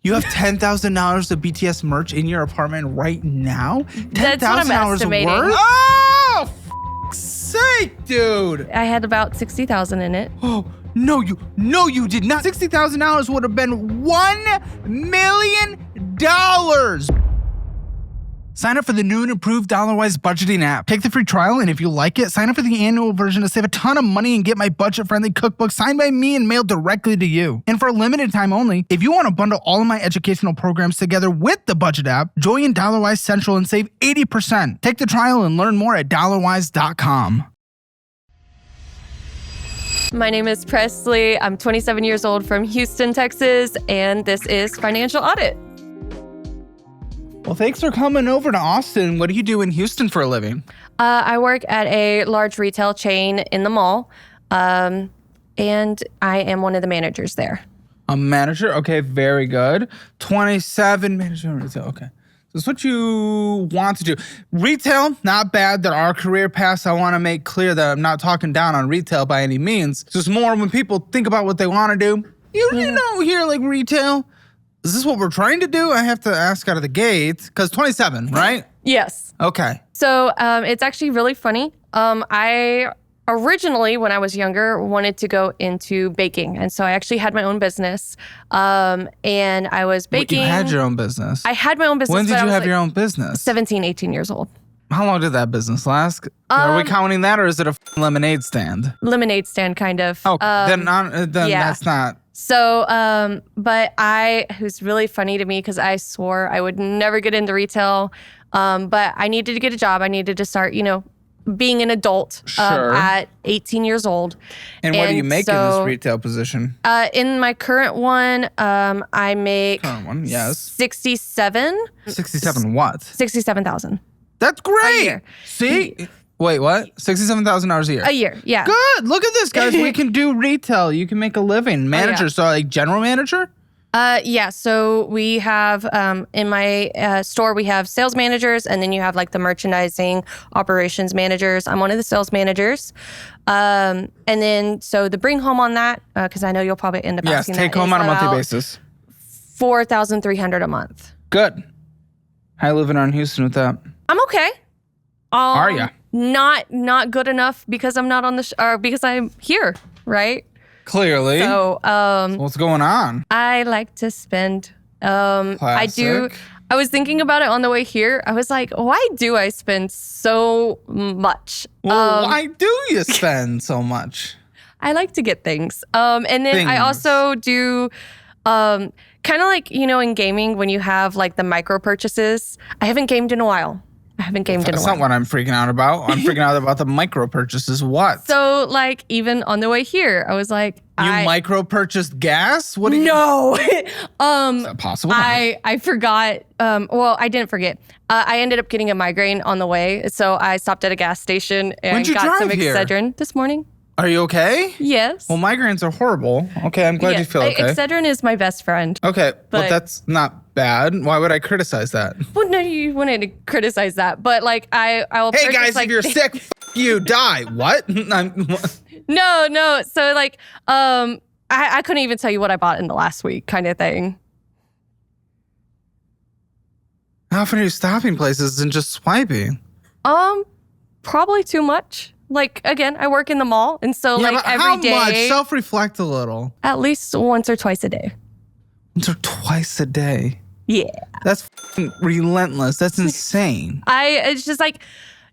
You have $10,000 of BTS merch in your apartment right now? That's what I'm estimating. Worth? Oh, sake, dude. I had about $60,000 in it. Oh, no, you did not. $60,000 would have been $1 million. Sign up for the new and improved Dollarwise budgeting app. Take the free trial, and if you like it, sign up for the annual version to save a ton of money and get my budget-friendly cookbook signed by me and mailed directly to you. And for a limited time only, if you want to bundle all of my educational programs together with the budget app, join Dollarwise Central and save 80%. Take the trial and learn more at dollarwise.com. My name is Presley. I'm 27 years old from Houston, Texas, and this is Financial Audit. Well, thanks for coming over to Austin. What do you do in Houston for a living? I work at a large retail chain in the mall, and I am one of the managers there. A manager? Okay, very good. 27 manager retail. Okay. So that's what you want to do. Retail, not bad. There are career paths. I want to make clear that I'm not talking down on retail by any means. It's just more when people think about what they want to do. You know, here, like retail. Is this what we're trying to do? I have to ask out of the gate, because 27, right? Yes. Okay. So it's actually really funny. I originally, when I was younger, wanted to go into baking. And so I actually had my own business. And I was baking. You had your own business? I had my own business. When did you have your own business? 17, 18 years old. How long did that business last? Are we counting that, or is it a lemonade stand? Lemonade stand, kind of. Oh, then yeah. That's not... So, but it was really funny to me because I swore I would never get into retail. But I needed to get a job. I needed to start, being an adult at 18 years old. And what do you make in this retail position? In my current one, I make current one, yes. 67. 67 what? 67,000. That's great. A year. See? Wait, what? $67,000 a year? A year, yeah. Good. Look at this, guys. We can do retail. You can make a living. Manager, so like general manager? Yeah, so we have, in my store, we have sales managers, and then you have like the merchandising operations managers. I'm one of the sales managers. And then, so the bring home on that, because I know you'll probably end up asking that. Yes, take home on a monthly basis. $4,300 a month. Good. How you living on Houston with that? I'm okay. Are ya? Not good enough because I'm not on the because I'm here, right? Clearly. So, what's going on? I like to spend. Classic. I do. I was thinking about it on the way here. I was like, why do I spend so much? Well, why do you spend so much? I like to get things. And then I also do, kind of like, in gaming when you have like the micro purchases. I haven't gamed in a while. That's not what I'm freaking out about. I'm freaking out about the micro purchases. What? So, like, even on the way here, I was like, You micro purchased gas? What do you? No. Is that possible? I forgot. Well, I didn't forget. I ended up getting a migraine on the way, so I stopped at a gas station and got some Excedrin this morning. Are you okay? Yes. Well, migraines are horrible. Okay, I'm glad you feel okay. Excedrin is my best friend. Okay, but that's not bad. Why would I criticize that? Well, no, you wanted to criticize that, but like I will. Hey guys, if you're sick, you die. What? No. So like, I couldn't even tell you what I bought in the last week, kind of thing. How often are you stopping places and just swiping? Probably too much. Like, again, I work in the mall, and so like every day. How much? Self-reflect a little. At least once or twice a day. Once or twice a day? Yeah. That's relentless. That's insane. It's just like,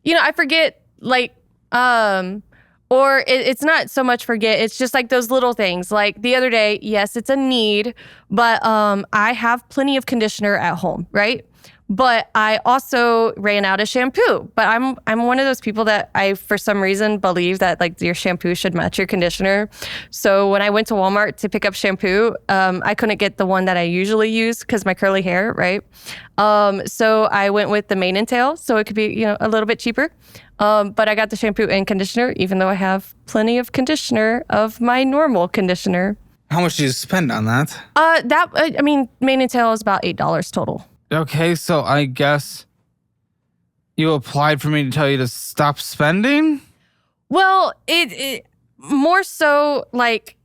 I forget, like, or it's not so much forget. It's just like those little things. Like the other day, yes, it's a need, but I have plenty of conditioner at home, right? But I also ran out of shampoo. But I'm one of those people that I, for some reason, believe that like your shampoo should match your conditioner. So when I went to Walmart to pick up shampoo, I couldn't get the one that I usually use because my curly hair, right? So I went with the mane and tail, so it could be a little bit cheaper. But I got the shampoo and conditioner, even though I have plenty of conditioner of my normal conditioner. How much did you spend on that? Mane and tail is about $8 total. Okay, so I guess you applied for me to tell you to stop spending? Well, it more so like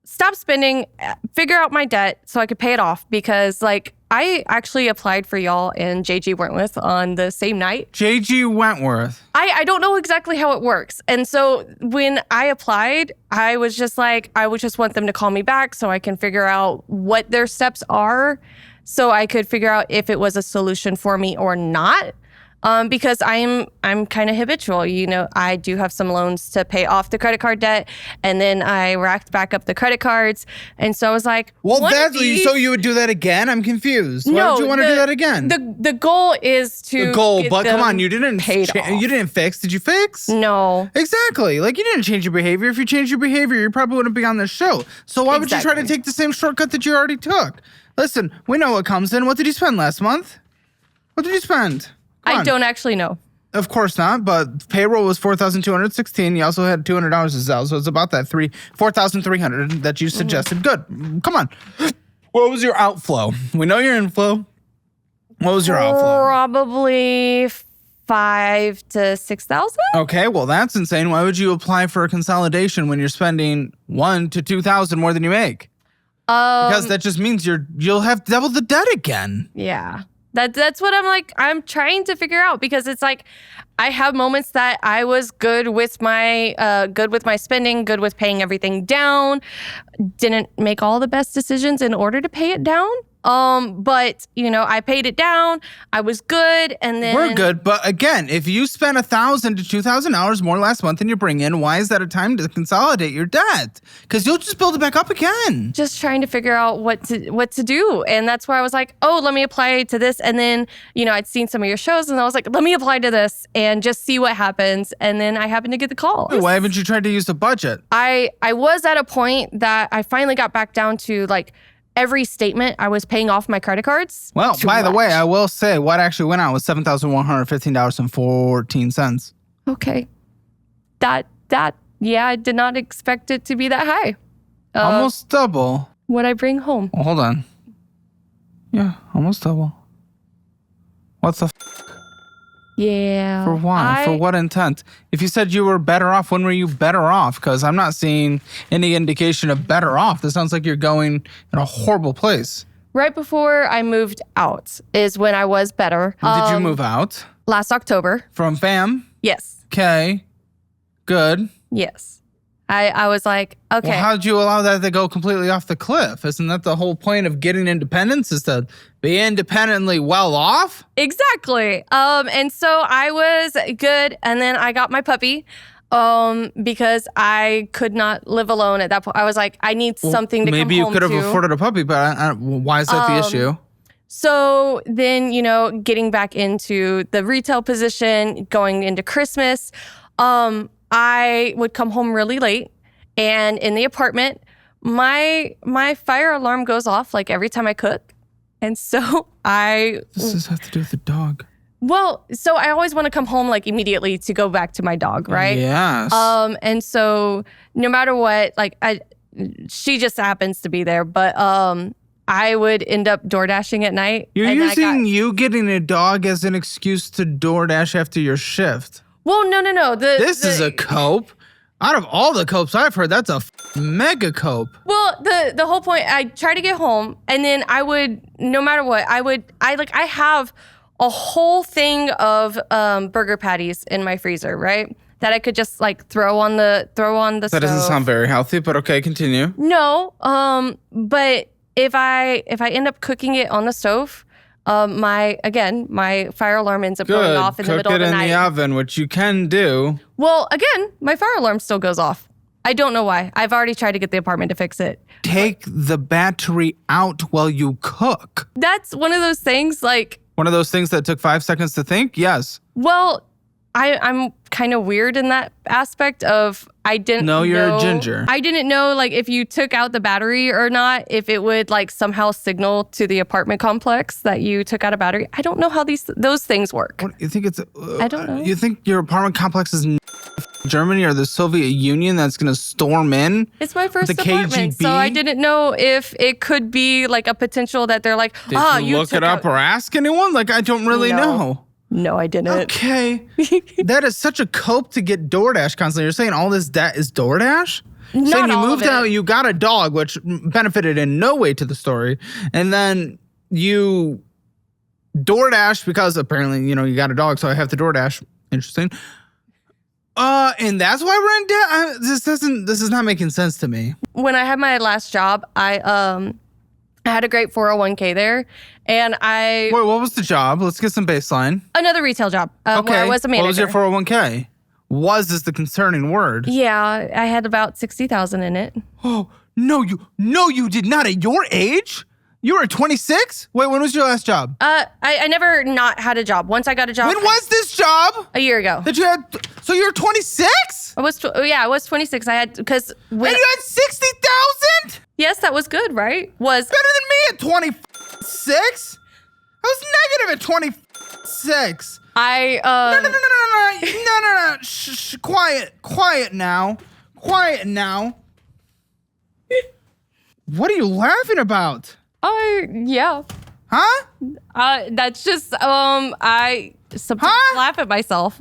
stop spending, figure out my debt so I could pay it off, because like I actually applied for y'all and JG Wentworth on the same night. JG Wentworth. I don't know exactly how it works. And so when I applied, I was just like, I would just want them to call me back so I can figure out what their steps are, so I could figure out if it was a solution for me or not. Because I'm kind of habitual. You know, I do have some loans to pay off the credit card debt, and then I racked back up the credit cards. And so I was like, well, so you would do that again? I'm confused. Why would you want to do that again? The goal is to but come on, you didn't you didn't fix. Did you fix? No. Exactly. Like, you didn't change your behavior. If you changed your behavior, you probably wouldn't be on this show. So why would you try to take the same shortcut that you already took? Listen, we know what comes in. What did you spend last month? What did you spend? I don't actually know. Of course not, but payroll was $4,216. You also had $200 to sell, so it's about that $4,300 that you suggested. Good. Come on. What was your outflow? We know your inflow. What was your outflow? Probably $5,000 to $6,000. Okay, well, that's insane. Why would you apply for a consolidation when you're spending $1,000 to $2,000 more than you make? Because that just means you'll have double the debt again. Yeah. That's what I'm trying to figure out, because it's like I have moments that I was good with my spending, good with paying everything down, didn't make all the best decisions in order to pay it down. But you know, I paid it down. I was good, and then we're good. But again, if you spend $1,000 to $2,000 more last month than you bring in, why is that a time to consolidate your debt? Because you'll just build it back up again. Just trying to figure out what to do, and that's where I was like, oh, let me apply to this, and then you know, I'd seen some of your shows, and I was like, let me apply to this and just see what happens. And then I happened to get the call. Why haven't you tried to use the budget? I was at a point that I finally got back down to like, every statement I was paying off my credit cards. Well, by the way, I will say what actually went out was $7,115.14. Okay. That yeah, I did not expect it to be that high. Almost double. What I bring home. Well, hold on. Yeah, almost double. What the Yeah. For why? For what intent? If you said you were better off, when were you better off? Because I'm not seeing any indication of better off. This sounds like you're going in a horrible place. Right before I moved out is when I was better. Did you move out? Last October. From fam? Yes. Okay. Good. Yes. I was like, okay. Well, how'd you allow that to go completely off the cliff? Isn't that the whole point of getting independence, is to be independently well off? Exactly. And so I was good, and then I got my puppy because I could not live alone at that point. I was like, I need something to come home to. Maybe you could have afforded a puppy, but why is that the issue? So then, you know, getting back into the retail position, going into Christmas, I would come home really late, and in the apartment, my fire alarm goes off like every time I cook. And so This does have to do with the dog. Well, so I always want to come home like immediately to go back to my dog, right? Yes. And so no matter what, like she just happens to be there, but I would end up door dashing at night. You're using you getting a dog as an excuse to DoorDash after your shift. Well, no. This is a cope. Out of all the copes I've heard, that's a mega cope. Well, the whole point, I try to get home, and then I would, no matter what, I have a whole thing of burger patties in my freezer, right? That I could just like throw on the stove. That doesn't sound very healthy, but okay, continue. No, but if I end up cooking it on the stove, my fire alarm ends up going off in the middle of the night. Cook it in the oven, which you can do. Well, again, my fire alarm still goes off. I don't know why. I've already tried to get the apartment to fix it. Take the battery out while you cook. That's one of those things, like... One of those things that took 5 seconds to think? Yes. Well, I'm kind of weird in that aspect of I didn't know. You're a ginger. I didn't know, like, if you took out the battery or not, if it would, like, somehow signal to the apartment complex that you took out a battery. I don't know how those things work. What, you think it's... I don't know. You think your apartment complex is in Germany or the Soviet Union that's going to storm in? It's my first the apartment, KGB? so I didn't know if it could be, like, a potential that they're like, Did you look it up or ask anyone? Like, I don't really know. No, I didn't. Okay. That is such a cope to get DoorDash constantly. You're saying all this debt is DoorDash? Not saying you all of moved it. out, you got a dog, which benefited in no way to the story, and then you DoorDash because apparently you got a dog, so I have to DoorDash. Interesting. And that's why we're in debt. This is not making sense to me. When I had my last job, I had a great 401k there, and Wait, what was the job? Let's get some baseline. another retail job. Where I was a manager. What was your 401k? Was is the concerning word. Yeah, I had about 60,000 in it. Oh, no, you did not at your age? You were 26? Wait, when was your last job? I never not had a job. Once I got a job. When was this job? A year ago. That you had, so you're 26? I was 26. I had because And you had 60,000? yes, that was good, right? Was Better than me at 26? I was negative at 26. I No. Shh, quiet now. Quiet now. What are you laughing about? yeah. Huh? That's just I sometimes laugh at myself.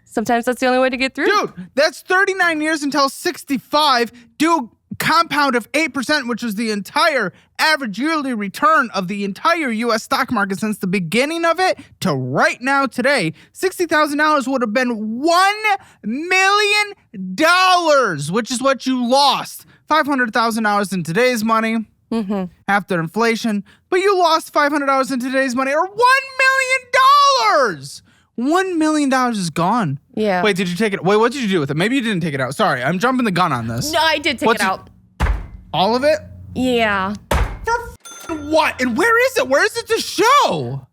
Sometimes that's the only way to get through. Dude, that's 39 years until 65. Do compound of 8%, which is the entire average yearly return of the entire U.S. stock market since the beginning of it to right now today. $60,000 would have been $1 million, which is what you lost. $500,000 in today's money after inflation, but you lost $500 in today's money, or $1 million. $1 million is gone. Yeah. Wait, did you take it? Wait, what did you do with it? Maybe you didn't take it out. Sorry, I'm jumping the gun on this. No, I did take it out. All of it? Yeah. For what? And where is it? Where is it to show?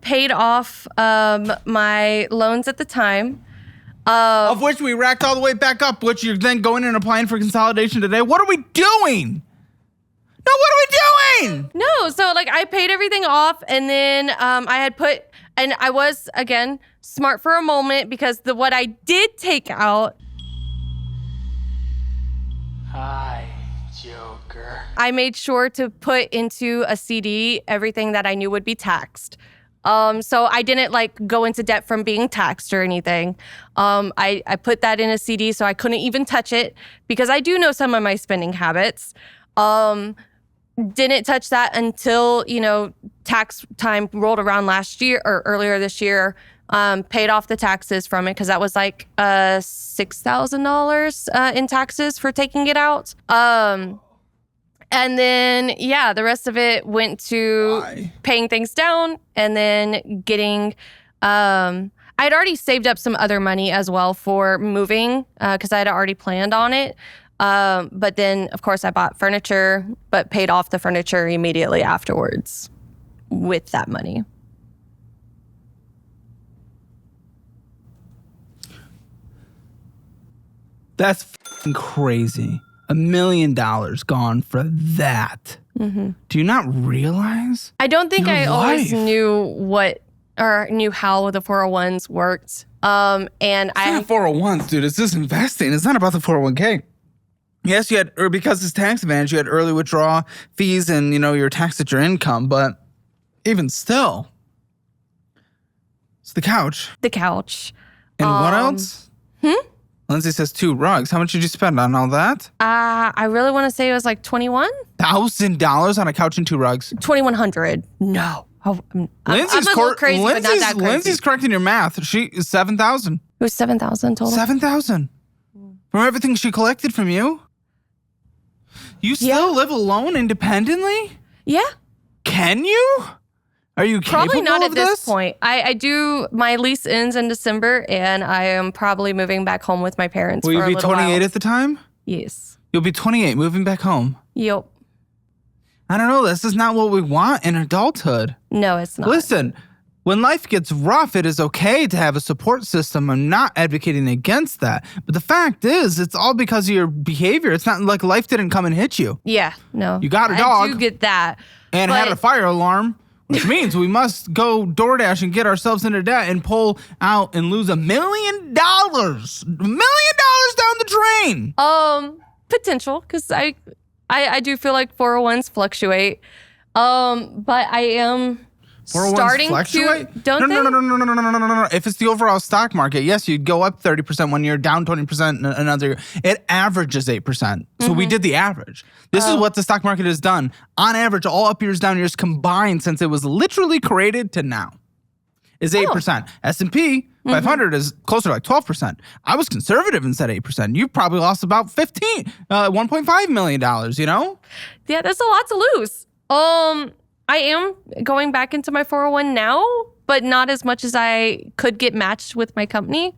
Paid off my loans at the time. Of which we racked all the way back up, which you're then going and applying for consolidation today. What are we doing? No, what are we doing? No, so like I paid everything off, and then I had put, and I was again smart for a moment because what I did take out. Hi, Joker. I made sure to put into a CD everything that I knew would be taxed. So I didn't like go into debt from being taxed or anything. I put that in a CD so I couldn't even touch it because I do know some of my spending habits. Didn't touch that until, tax time rolled around last year or earlier this year. Paid off the taxes from it because that was like $6,000 in taxes for taking it out. And then, the rest of it went to paying things down and then getting, I'd already saved up some other money as well for moving because I had already planned on it. But then, of course, I bought furniture, but paid off the furniture immediately afterwards with that money. That's f***ing crazy. $1 million gone for that. Mm-hmm. Do you not realize? I don't think I always life? knew how the 401s worked. And It's not 401s, dude. It's just investing. It's not about the 401k. Yes, you had, or because it's tax advantage, you had early withdrawal fees and, you're taxed at your income. But even still, it's the couch. The couch. And what else? Lindsay says 2 rugs. How much did you spend on all that? I really want to say it was like $1,000 on a couch and 2 rugs. $2,100. No. Oh, I'm a little crazy, but not that crazy. Lindsay's correcting your math. She is 7,000. It was 7,000 total. 7,000 from everything she collected from you. You still live alone independently? Yeah. Can you? Are you capable Probably not of at this point. I do. My lease ends in December, and I am probably moving back home with my parents. Will for you a be little 28 while. at the time? Yes. You'll be 28, moving back home. Yep. I don't know. This is not what we want in adulthood. No, it's not. Listen, when life gets rough, it is okay to have a support system. I'm not advocating against that. But the fact is, it's all because of your behavior. It's not like life didn't come and hit you. Yeah, no. You got a dog. I do get that. And had a fire alarm, which means we must go DoorDash and get ourselves into debt and pull out and lose $1 million. $1 million down the drain. Potential, because I do feel like 401s fluctuate. But I am. starting to, don't no, no. If it's the overall stock market, yes, you'd go up 30% one year, down 20% another year. It averages 8%. So we did the average. This is what the stock market has done. On average, all up years, down years combined since it was literally created to now is 8%. S&P 500 is closer to like 12%. I was conservative and said 8%. You probably lost about $1.5 million, you know? Yeah, that's a lot to lose. I am going back into my 401 now, but not as much as I could get matched with my company.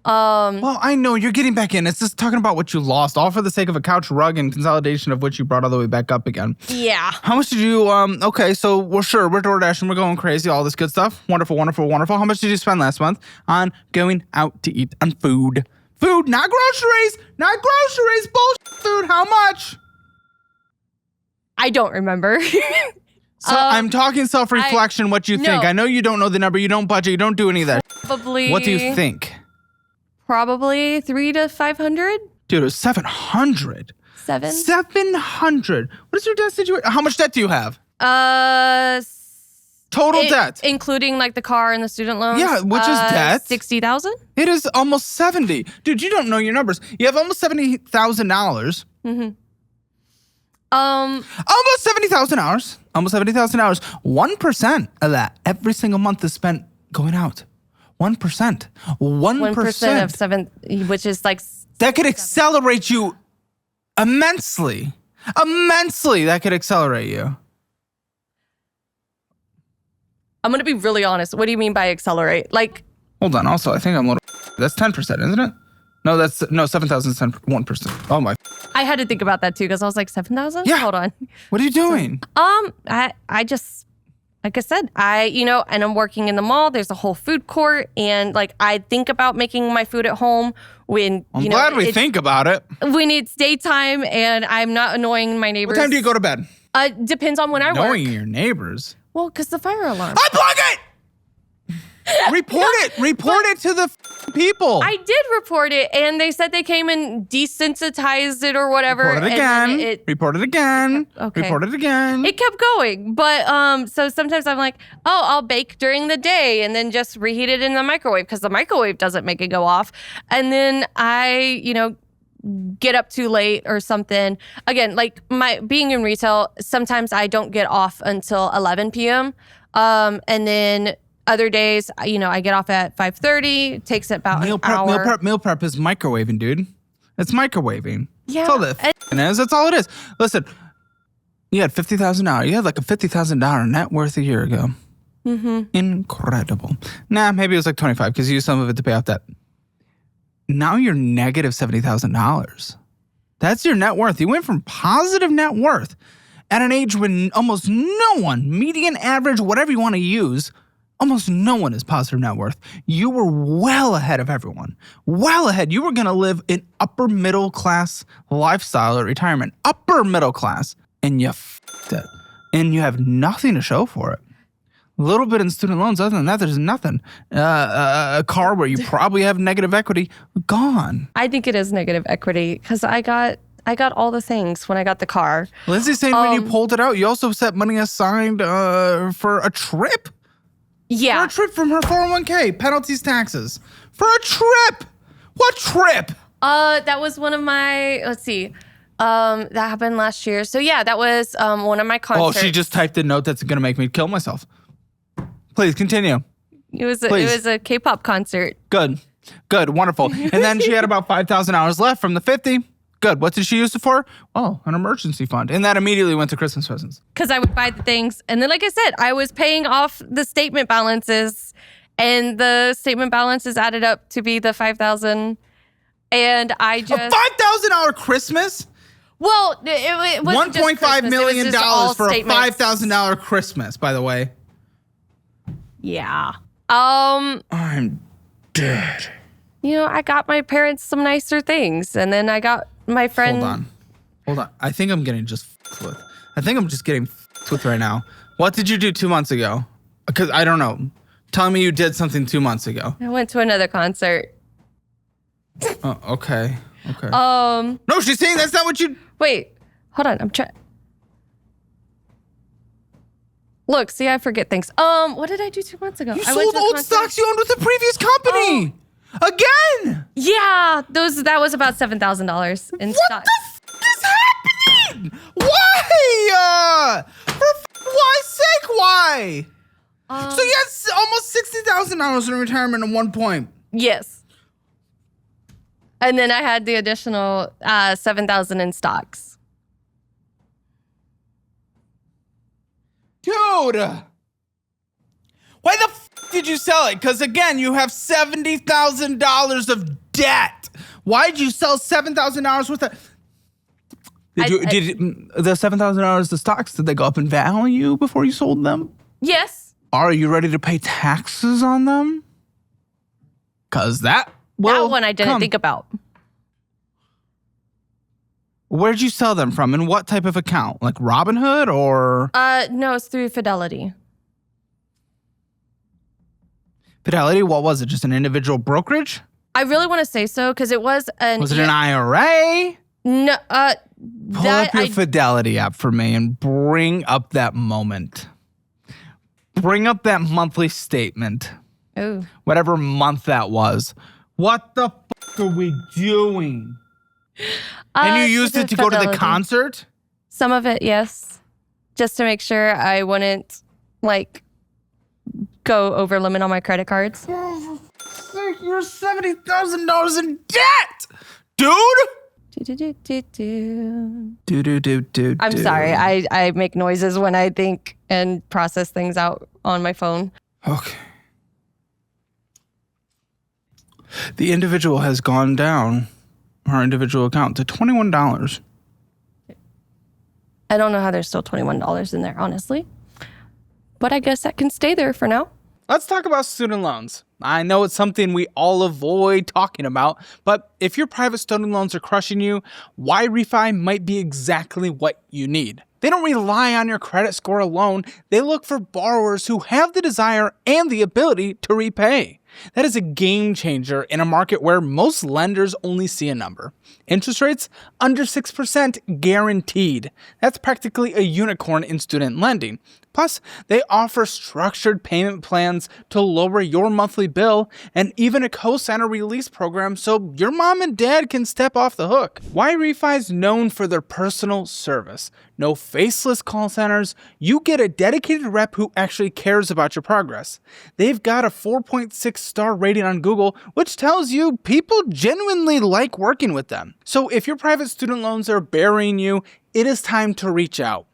Well, I know you're getting back in. It's just talking about what you lost, all for the sake of a couch rug and consolidation of which you brought all the way back up again. Yeah. How much did you, okay, so we're DoorDashing, we're going crazy, all this good stuff. Wonderful, wonderful, wonderful. How much did you spend last month on going out to eat on food? Food, not groceries, bullshit food. How much? I don't remember. So I'm talking self-reflection, what you think. I know you don't know the number, you don't budget, you don't do any of that. Probably. What do you think? Probably 300 to 500. Dude, it was 700. 700. What is your debt situation? How much debt do you have? Total debt. Including like the car and the student loans. Yeah, which is debt. 60,000. It is almost 70. Dude, you don't know your numbers. You have almost $70,000. Almost $70,000. Almost $70,000. 1% of that every single month is spent going out. 1%. 1% of 7, which is like that could accelerate you immensely. Immensely, that could accelerate you. I'm gonna be really honest. What do you mean by accelerate? Like, hold on. Also, I think I'm a little. That's 10%, isn't it? No, 7,000 is 1%. Oh my. I had to think about that too because I was like 7,000. Yeah. Hold on. What are you doing? I just, like I said, and I'm working in the mall. There's a whole food court, and like I think about making my food at home when I'm glad we think about it. When it's daytime and I'm not annoying my neighbors. What time do you go to bed? Depends on when I work. Knowing your neighbors. Well, because the fire alarm. Unplug it! Report it. Report it to the people. I did report it, and they said they came and desensitized it or whatever. Report it again. Report it again. Okay. Report it again. It kept going. But so sometimes I'm like, oh, I'll bake during the day and then just reheat it in the microwave because the microwave doesn't make it go off. And then I, get up too late or something. Again, like my being in retail, sometimes I don't get off until 11 p.m. And then other days, I get off at 5:30. Takes about an hour. Meal prep is microwaving, dude. It's microwaving. Yeah. That's all it is. That's all it is. Listen, you had $50,000. You had like a $50,000 net worth a year ago. Mm-hmm. Incredible. Nah, maybe it was like 25 because you used some of it to pay off debt. Now you're negative $70,000. That's your net worth. You went from positive net worth at an age when almost no one, median, average, whatever you want to use, almost no one is positive net worth. You were well ahead of everyone. Well ahead. You were going to live an upper middle class lifestyle at retirement. Upper middle class. And you f***ed it. And you have nothing to show for it. A little bit in student loans. Other than that, there's nothing. A car where you probably have negative equity, gone. I think it is negative equity because I got all the things when I got the car. Lindsay's saying when you pulled it out, you also set money aside for a trip. Yeah. For a trip from her 401k, penalties, taxes. For a trip. What trip? That was one of my, let's see. That happened last year. So yeah, that was one of my concerts. Oh, she just typed a note that's going to make me kill myself. Please continue. It was a K-pop concert. Good. Wonderful. And then she had about $5,000 left from the 50. Good. What did she use it for? Oh, an emergency fund. And that immediately went to Christmas presents. Because I would buy the things. And then, like I said, I was paying off the statement balances. And the statement balances added up to be the $5,000. And I just... A $5,000 Christmas? Well, it was $1.5 million for a $5,000 Christmas, by the way. Yeah. I'm dead. I got my parents some nicer things, and then I got my friend. Hold on. I think I'm getting just f***ed with. I think I'm just getting f***ed with right now. What did you do 2 months ago? Because I don't know. Tell me you did something 2 months ago. I went to another concert. Oh, okay. No, she's saying that's not what you. Wait, hold on. I'm trying. Look, see, I forget things. What did I do 2 months ago? You I went sold to a old concert. stocks you owned with the previous company. Again. Yeah, that was about $7,000 in What stocks. the f is happening? Why? For why's sake, why? So you had almost $60,000 in retirement at one point. Yes. And then I had the additional $7,000 in stocks. Dude, why the f did you sell it? Because again, you have $70,000 of debt. Why'd you sell $7,000 worth of? Did the $7,000 the stocks? Did they go up in value before you sold them? Yes. Are you ready to pay taxes on them? Cause that That one I didn't think about. Where'd you sell them from, and what type of account? Like Robinhood or? No, it's through Fidelity. Fidelity? What was it? Just an individual brokerage? I really want to say so because it was an. Was it an IRA? No. Pull up your Fidelity app for me and bring up that moment. Bring up that monthly statement. Oh. Whatever month that was. What the f are we doing? And you used it to go to the concert? Some of it, yes. Just to make sure I wouldn't, go over limit on my credit cards. You're $70,000 in debt, dude! I'm sorry. I make noises when I think and process things out on my phone. Okay. The individual has gone down her individual account to $21. I don't know how there's still $21 in there, honestly. But I guess that can stay there for now. Let's talk about student loans. I know it's something we all avoid talking about, but if your private student loans are crushing you, YRefi might be exactly what you need. They don't rely on your credit score alone. They look for borrowers who have the desire and the ability to repay. That is a game changer in a market where most lenders only see a number. Interest rates under 6% guaranteed. That's practically a unicorn in student lending. Plus, they offer structured payment plans to lower your monthly bill and even a co-signer release program so your mom and dad can step off the hook. YRefi is known for their personal service. No faceless call centers. You get a dedicated rep who actually cares about your progress. They've got a 4.6 star rating on Google, which tells you people genuinely like working with them. So if your private student loans are burying you, it is time to reach out.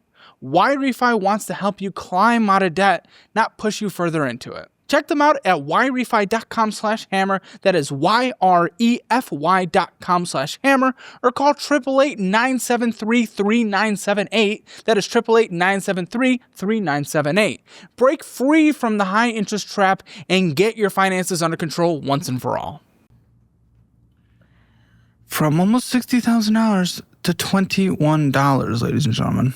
YRefi wants to help you climb out of debt, not push you further into it. Check them out at yrefi.com/hammer. That is YREFY.com/hammer, or call 888-973-3978. That is 888-973-3978. Break free from the high interest trap and get your finances under control once and for all. From almost $60,000 to $21, ladies and gentlemen.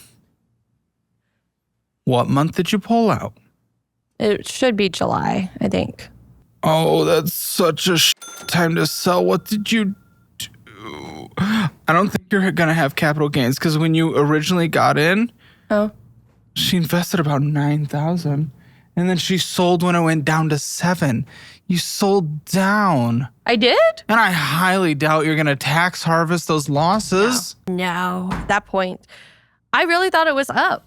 What month did you pull out? It should be July, I think. Oh, that's such a time to sell. What did you do? I don't think you're going to have capital gains because when you originally got in, she invested about $9,000 and then she sold when it went down to $7,000. You sold down. I did? And I highly doubt you're going to tax harvest those losses. No, at that point. I really thought it was up.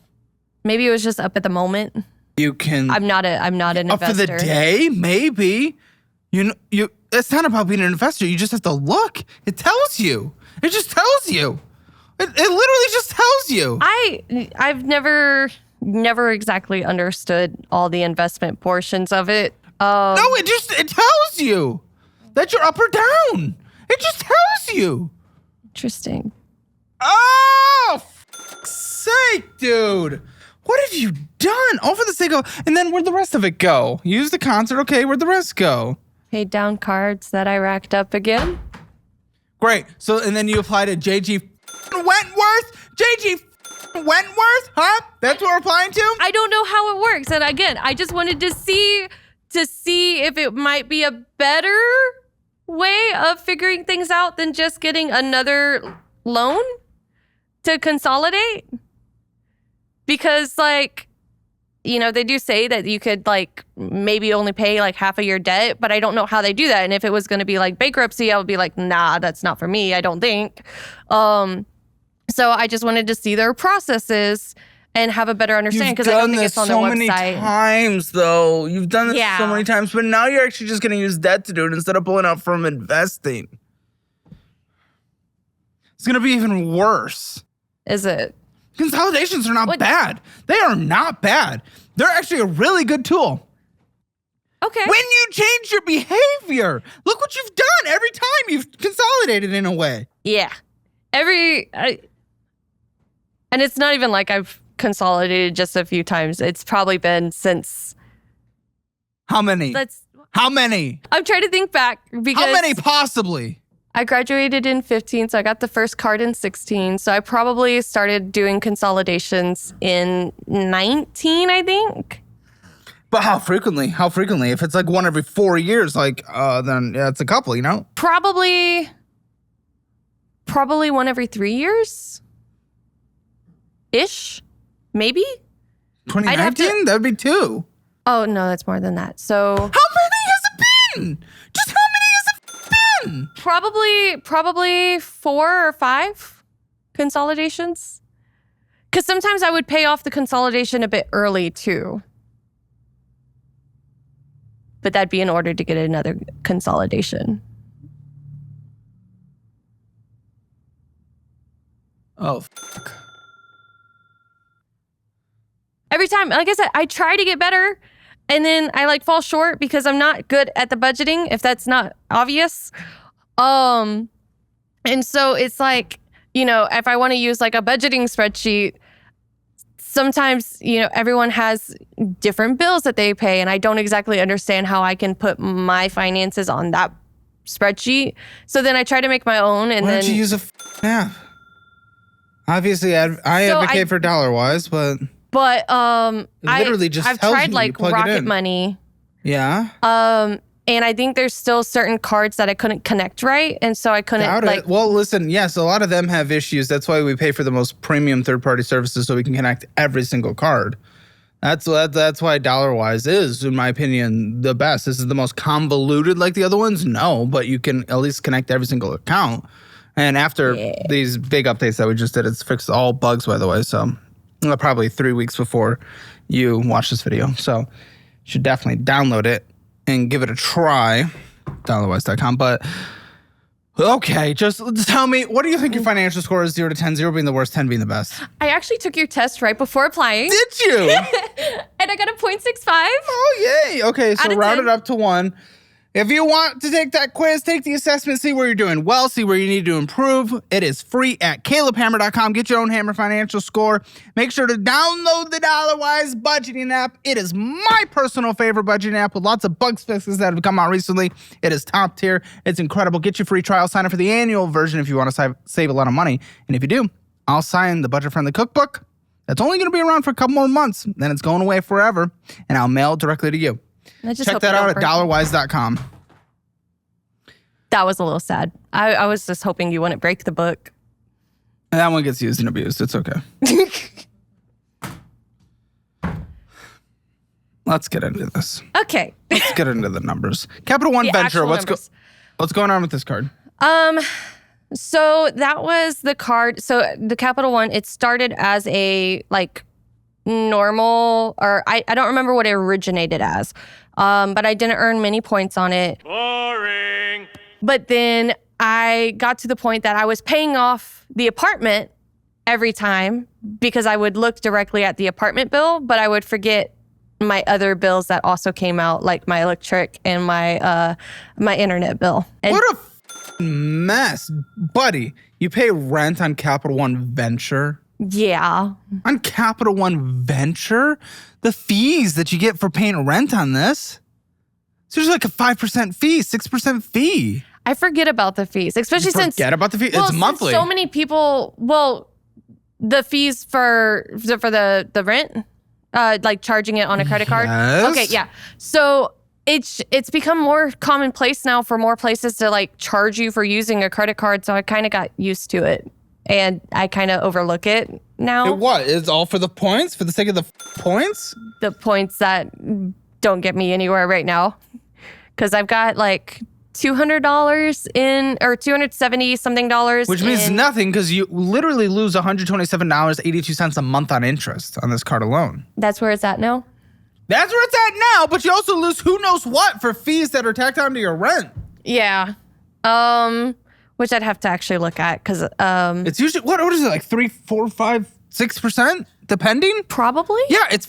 Maybe it was just up at the moment. You can. I'm not an investor. Up for the day, maybe. It's not about being an investor. You just have to look. It tells you. It just tells you. It literally just tells you. I've never exactly understood all the investment portions of it. No, it tells you that you're up or down. It just tells you. Interesting. Oh, f***'s sake, dude. What have you done? All for the sake of... And then where'd the rest of it go? You used the concert. Okay, where'd the rest go? Paid down cards that I racked up again. Great. So, and then you apply to JG Wentworth? JG Wentworth? Huh? That's what we're applying to? I don't know how it works. And again, I just wanted to see if it might be a better way of figuring things out than just getting another loan to consolidate. Because, they do say that you could like maybe only pay like half of your debt, but I don't know how they do that. And if it was going to be like bankruptcy, I would be like, nah, that's not for me, I don't think. So I just wanted to see their processes and have a better understanding, because I don't think it's on their website. You've done this so many times, though. You've done this so many times, but now you're actually just going to use debt to do it instead of pulling out from investing. It's going to be even worse. Is it? Consolidations are not bad. They are not bad. They're actually a really good tool. Okay. When you change your behavior, look what you've done every time you've consolidated in a way. Yeah. And it's not even like I've consolidated just a few times. It's probably been since... How many? How many? I'm trying to think back because... How many possibly? I graduated in 15, so I got the first card in 16. So I probably started doing consolidations in 19, I think. But how frequently? How frequently? If it's like one every 4 years, like, then yeah, it's a couple, you know? Probably one every 3 years? Ish? Maybe? 2019? That would be 2. Oh, no, that's more than that. So... How many has it been? Just how many has it been? Probably 4 or 5 consolidations. Because sometimes I would pay off the consolidation a bit early, too. But that'd be in order to get another consolidation. Oh, fuck. Every time, like I said, I try to get better, and then I like fall short because I'm not good at the budgeting, if that's not obvious. And so it's like, if I want to use like a budgeting spreadsheet, sometimes, everyone has different bills that they pay, and I don't exactly understand how I can put my finances on that spreadsheet. So then I try to make my own, and Why then... don't you use a app? Obviously, I advocate for DollarWise, but... But literally just I've tells tried you, like plug it Rocket in. Money. Yeah. And I think there's still certain cards that I couldn't connect right, and so I couldn't Doubt it. Well, listen, yes, a lot of them have issues. That's why we pay for the most premium third-party services, so we can connect every single card. That's why DollarWise is, in my opinion, the best. This is the most convoluted like the other ones? No, but you can at least connect every single account. And after these big updates that we just did, it's fixed all bugs, by the way, so... probably 3 weeks before you watch this video. So you should definitely download it and give it a try. Dollarwise.com. But okay, just tell me, what do you think your financial score is? 0 to 10, 0 being the worst, 10 being the best? I actually took your test right before applying. Did you? And I got a 0.65. Oh, yay. Okay, so round 10. it up to 1. If you want to take that quiz, take the assessment, see where you're doing well, see where you need to improve. It is free at calebhammer.com. Get your own Hammer financial score. Make sure to download the DollarWise budgeting app. It is my personal favorite budgeting app with lots of bug fixes that have come out recently. It is top tier. It's incredible. Get your free trial. Sign up for the annual version if you want to save a lot of money. And if you do, I'll sign the budget-friendly cookbook. That's only going to be around for a couple more months. Then it's going away forever, and I'll mail it directly to you. Check that out at dollarwise.com. That was a little sad. I was just hoping you wouldn't break the book. And that one gets used and abused. It's okay. Let's get into this. Okay. Let's get into the numbers. Capital One Venture. What's going on with this card? So that was the card. So the Capital One, it started as a like normal, or I don't remember what it originated as. But I didn't earn many points on it. Boring. But then I got to the point that I was paying off the apartment every time because I would look directly at the apartment bill, but I would forget my other bills that also came out, like my electric and my internet bill. And what a mess. Buddy, you pay rent on Capital One Venture? Yeah. On Capital One Venture? The fees that you get for paying rent on this? So there's like a 5% fee, 6% fee. I forget about the fees, especially since... Forget about the fee? It's monthly. So many people... the fees for the rent, like charging it on a credit card. Yes. Okay, yeah. So it's become more commonplace now for more places to like charge you for using a credit card. So I kind of got used to it. and I kind of overlook it now. What? It's all for the points? For the sake of the points? The points that don't get me anywhere right now. Because I've got like $200 in, or $270 something dollars. Which means nothing, because you literally lose $127.82 a month on interest on this card alone. That's where it's at now? That's where it's at now, but you also lose who knows what for fees that are tacked onto your rent. Yeah. Which I'd have to actually look at, because it's usually, what is it, like 3, 4, 5, 6%, depending? probably. Yeah, it's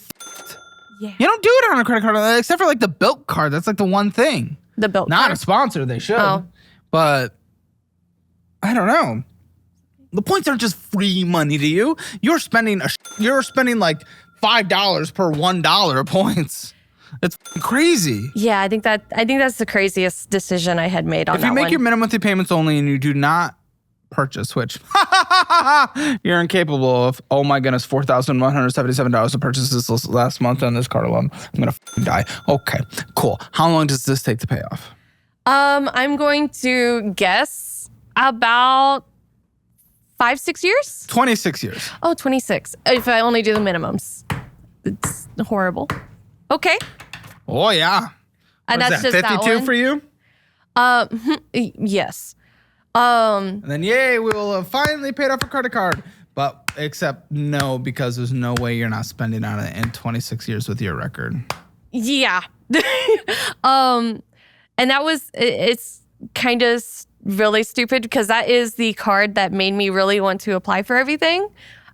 Yeah. You don't do it on a credit card, except for like the Bilt card. That's like the one thing. The Bilt Not card? a sponsor, they should. Oh. But I don't know. The points aren't just free money to you. You're spending like $5 per $1 of points. It's crazy. Yeah, I think that's the craziest decision I had made on that If you make one. your minimum monthly payments only and you do not purchase, which you're incapable of, oh my goodness, $4,177 of purchases this last month on this card alone. I'm gonna die. Okay, cool. How long does this take to pay off? I'm going to guess about 5-6 years. 26 years. Oh, 26. If I only do the minimums. It's horrible. Okay. Oh yeah. And What is that's that, just that 52 one. for you? Yes. And then yay, we will have finally paid off a credit card. But except no, because there's no way you're not spending on it in 26 years with your record. Yeah. And that was, it's kind of really stupid because that is the card that made me really want to apply for everything.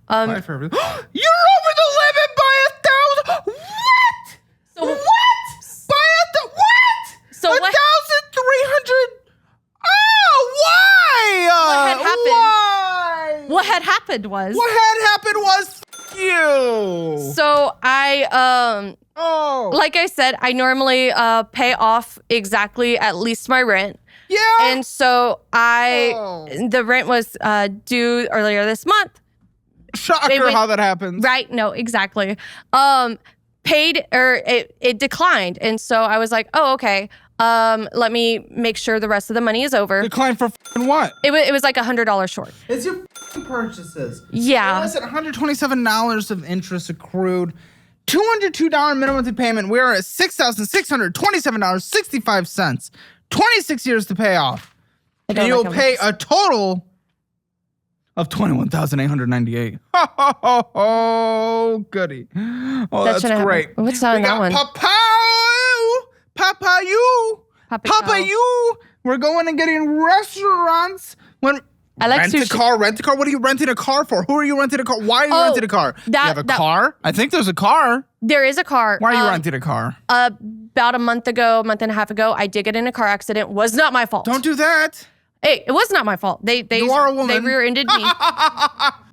Apply for everything. You're over the limit by 1,000. What? So What? What? So what- 1,300. Oh, why? What had happened? Why? what had happened was, What had happened was you. so I, Oh. like I said, I normally pay off exactly at least my rent. Yeah. And so the rent was due earlier this month. Shocker how that happens. Right? No, exactly. Paid, or it declined. And so I was like, oh, okay. Let me make sure the rest of the money is over. Decline for f***ing what? It was like $100 short. It's your f***ing purchases. Yeah. Listen, $127 of interest accrued. $202 minimum monthly payment. We are at $6,627.65. 26 years to pay off. And you'll pay a total of $21,898. Oh, goody. Oh, That that's great. happen. What's on that one? Papayu. We're going and getting restaurants. I like rent a sushi. car. What are you renting a car for? Who are you renting a car? Why are you renting a car? You have a car? I think there's a car. There is a car. Why are you renting a car? About a month and a half ago, I did get in a car accident. Was not my fault. Don't do that. Hey, it was not my fault. They You are a woman. They rear-ended me.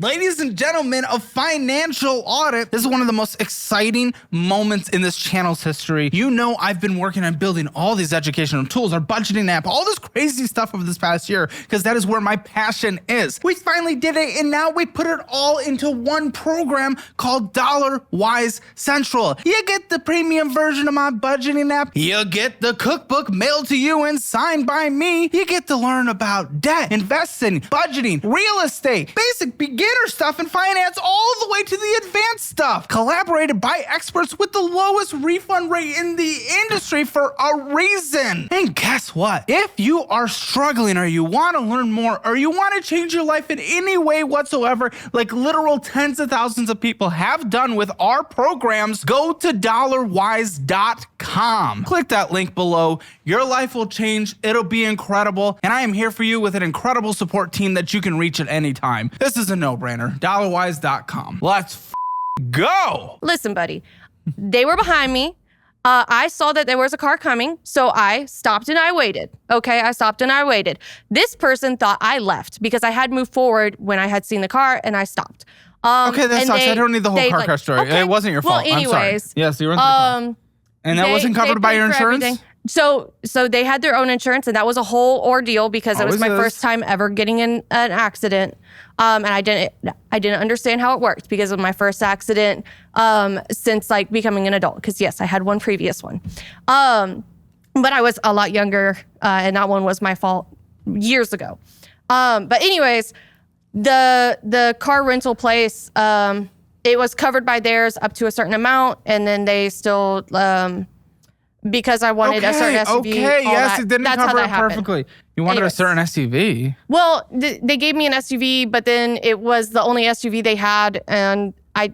Ladies and gentlemen of Financial Audit, this is one of the most exciting moments in this channel's history. You know I've been working on building all these educational tools, our budgeting app, all this crazy stuff over this past year, because that is where my passion is. We finally did it, and now we put it all into one program called Dollar Wise Central. You get the premium version of my budgeting app. You get the cookbook mailed to you and signed by me. You get to learn about debt, investing, budgeting, real estate, basic beginner stuff in finance, all the way to the advanced stuff. Collaborated by experts with the lowest refund rate in the industry for a reason. And guess what? If you are struggling or you want to learn more or you want to change your life in any way whatsoever, like literal tens of thousands of people have done with our programs, go to dollarwise.com. Click that link below. Your life will change. It'll be incredible. And I am here for you with an incredible support team that you can reach at any time. This is a no-brainer. Dollarwise.com. Let's go. Listen, buddy, they were behind me. I saw that there was a car coming, so I stopped and I waited. Okay, I stopped and I waited. This person thought I left because I had moved forward when I had seen the car and I stopped. Okay, that and sucks. I don't need the whole car crash story. okay. It wasn't your fault. Well, anyways, I'm sorry. Yes, you were in the car. And that wasn't covered by paid your for insurance? everything. So they had their own insurance, and that was a whole ordeal because it was Always my is. first time ever getting in an accident, and I didn't understand how it worked because of my first accident since like becoming an adult. Because yes, I had one previous one, but I was a lot younger, and that one was my fault years ago. But anyways, the car rental place, it was covered by theirs up to a certain amount, and then they still because I wanted a certain SUV. Okay, yes, it didn't cover it perfectly. You wanted a certain SUV. Well, they gave me an SUV, but then it was the only SUV they had, and I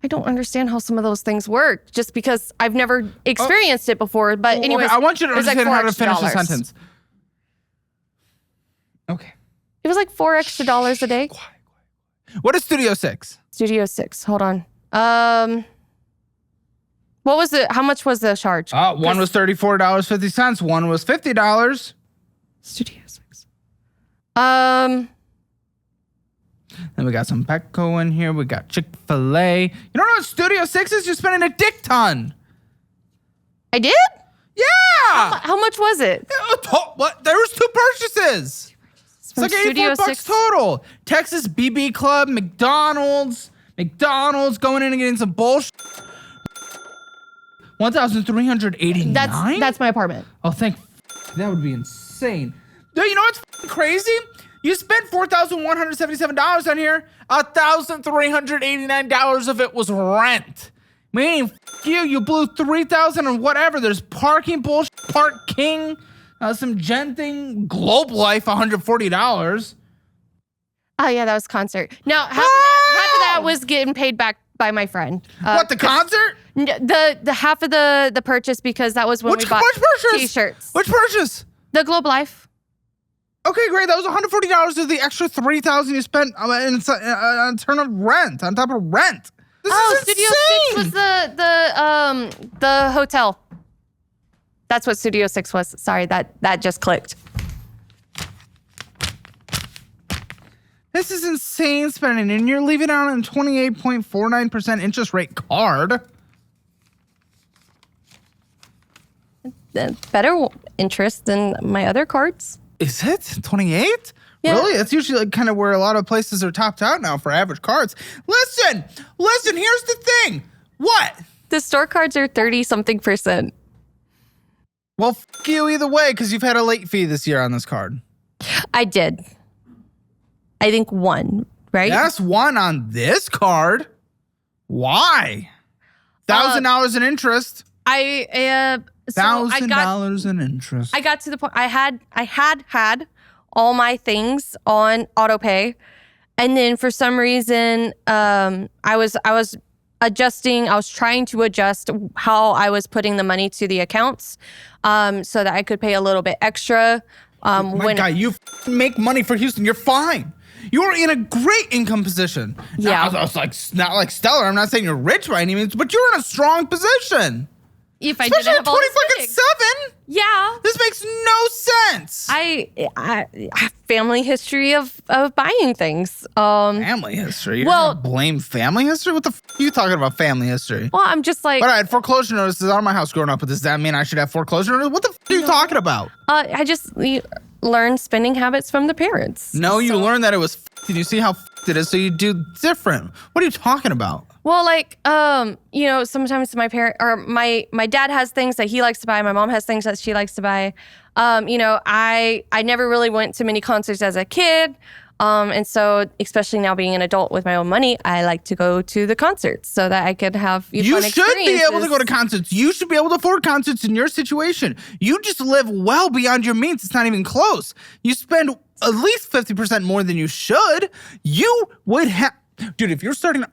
don't understand how some of those things work, just because I've never experienced it before. But anyways, I want you to understand how to finish the sentence. Okay. It was like $4 extra a day. Quiet. What is Studio 6? Studio 6. Hold on. What was it? How much was the charge? One was $34.50. One was $50. Studio 6. Then we got some Petco in here. We got Chick-fil-A. You don't know what Studio 6 is? You're spending a dick ton. I did? Yeah. How much was it? What? There was 2 purchases. It's like $84 total. Texas BB Club, McDonald's going in and getting some bullshit. 1,389. That's my apartment. Oh, that would be insane. Dude, you know what's crazy? You spent $4,177 on here. $1,389 of it was rent. Meaning, you blew $3,000 on whatever. There's parking bullshit, parking. Some genting, Globe Life, $140. Oh yeah, that was concert. Now half of that was getting paid back by my friend. What, the concert? The half of the purchase, because that was when we bought t-shirts. Which purchase? The Globe Life. Okay, great. That was $140 of the extra $3,000 you spent on turn of rent, on top of rent. This is Studio insane. 6 was the hotel. That's what Studio 6 was. Sorry, that just clicked. This is insane spending, and you're leaving out on 28.49% interest rate card. Better interest than my other cards. Is it 28? Yeah. Really? That's usually like kind of where a lot of places are topped out now for average cards. Listen. Here's the thing. What? The store cards are 30-something%. Well, f you either way, because you've had a late fee this year on this card. I did. I think 1, right? Yes, 1 on this card. Why? $1,000 in interest. $1,000 in interest. I got to the point. I had all my things on auto pay, and then for some reason, I was adjusting. I was trying to adjust how I was putting the money to the accounts, so that I could pay a little bit extra. My guy, you make money for Houston. You're fine. You're in a great income position. Yeah, I was like, not like stellar. I'm not saying you're rich by any means, but you're in a strong position. If I Especially didn't have all this at 27. Yeah. This makes no sense. I have family history of buying things. Family history? You're gonna blame family history? What the f are you talking about family history? Well, I'm just like... But I had foreclosure notices on my house growing up, but does that mean I should have foreclosure notices? What the f are you talking about? I just learned spending habits from the parents. No, you learned that it was f***ed, and you see how f***ed it is, so you do different. What are you talking about? Well, like, sometimes my dad has things that he likes to buy. My mom has things that she likes to buy. I never really went to many concerts as a kid. And so, especially now being an adult with my own money, I like to go to the concerts so that I could have fun experiences. You should be able to go to concerts. You should be able to afford concerts in your situation. You just live well beyond your means. It's not even close. You spend at least 50% more than you should. You would have... Dude, if you're starting...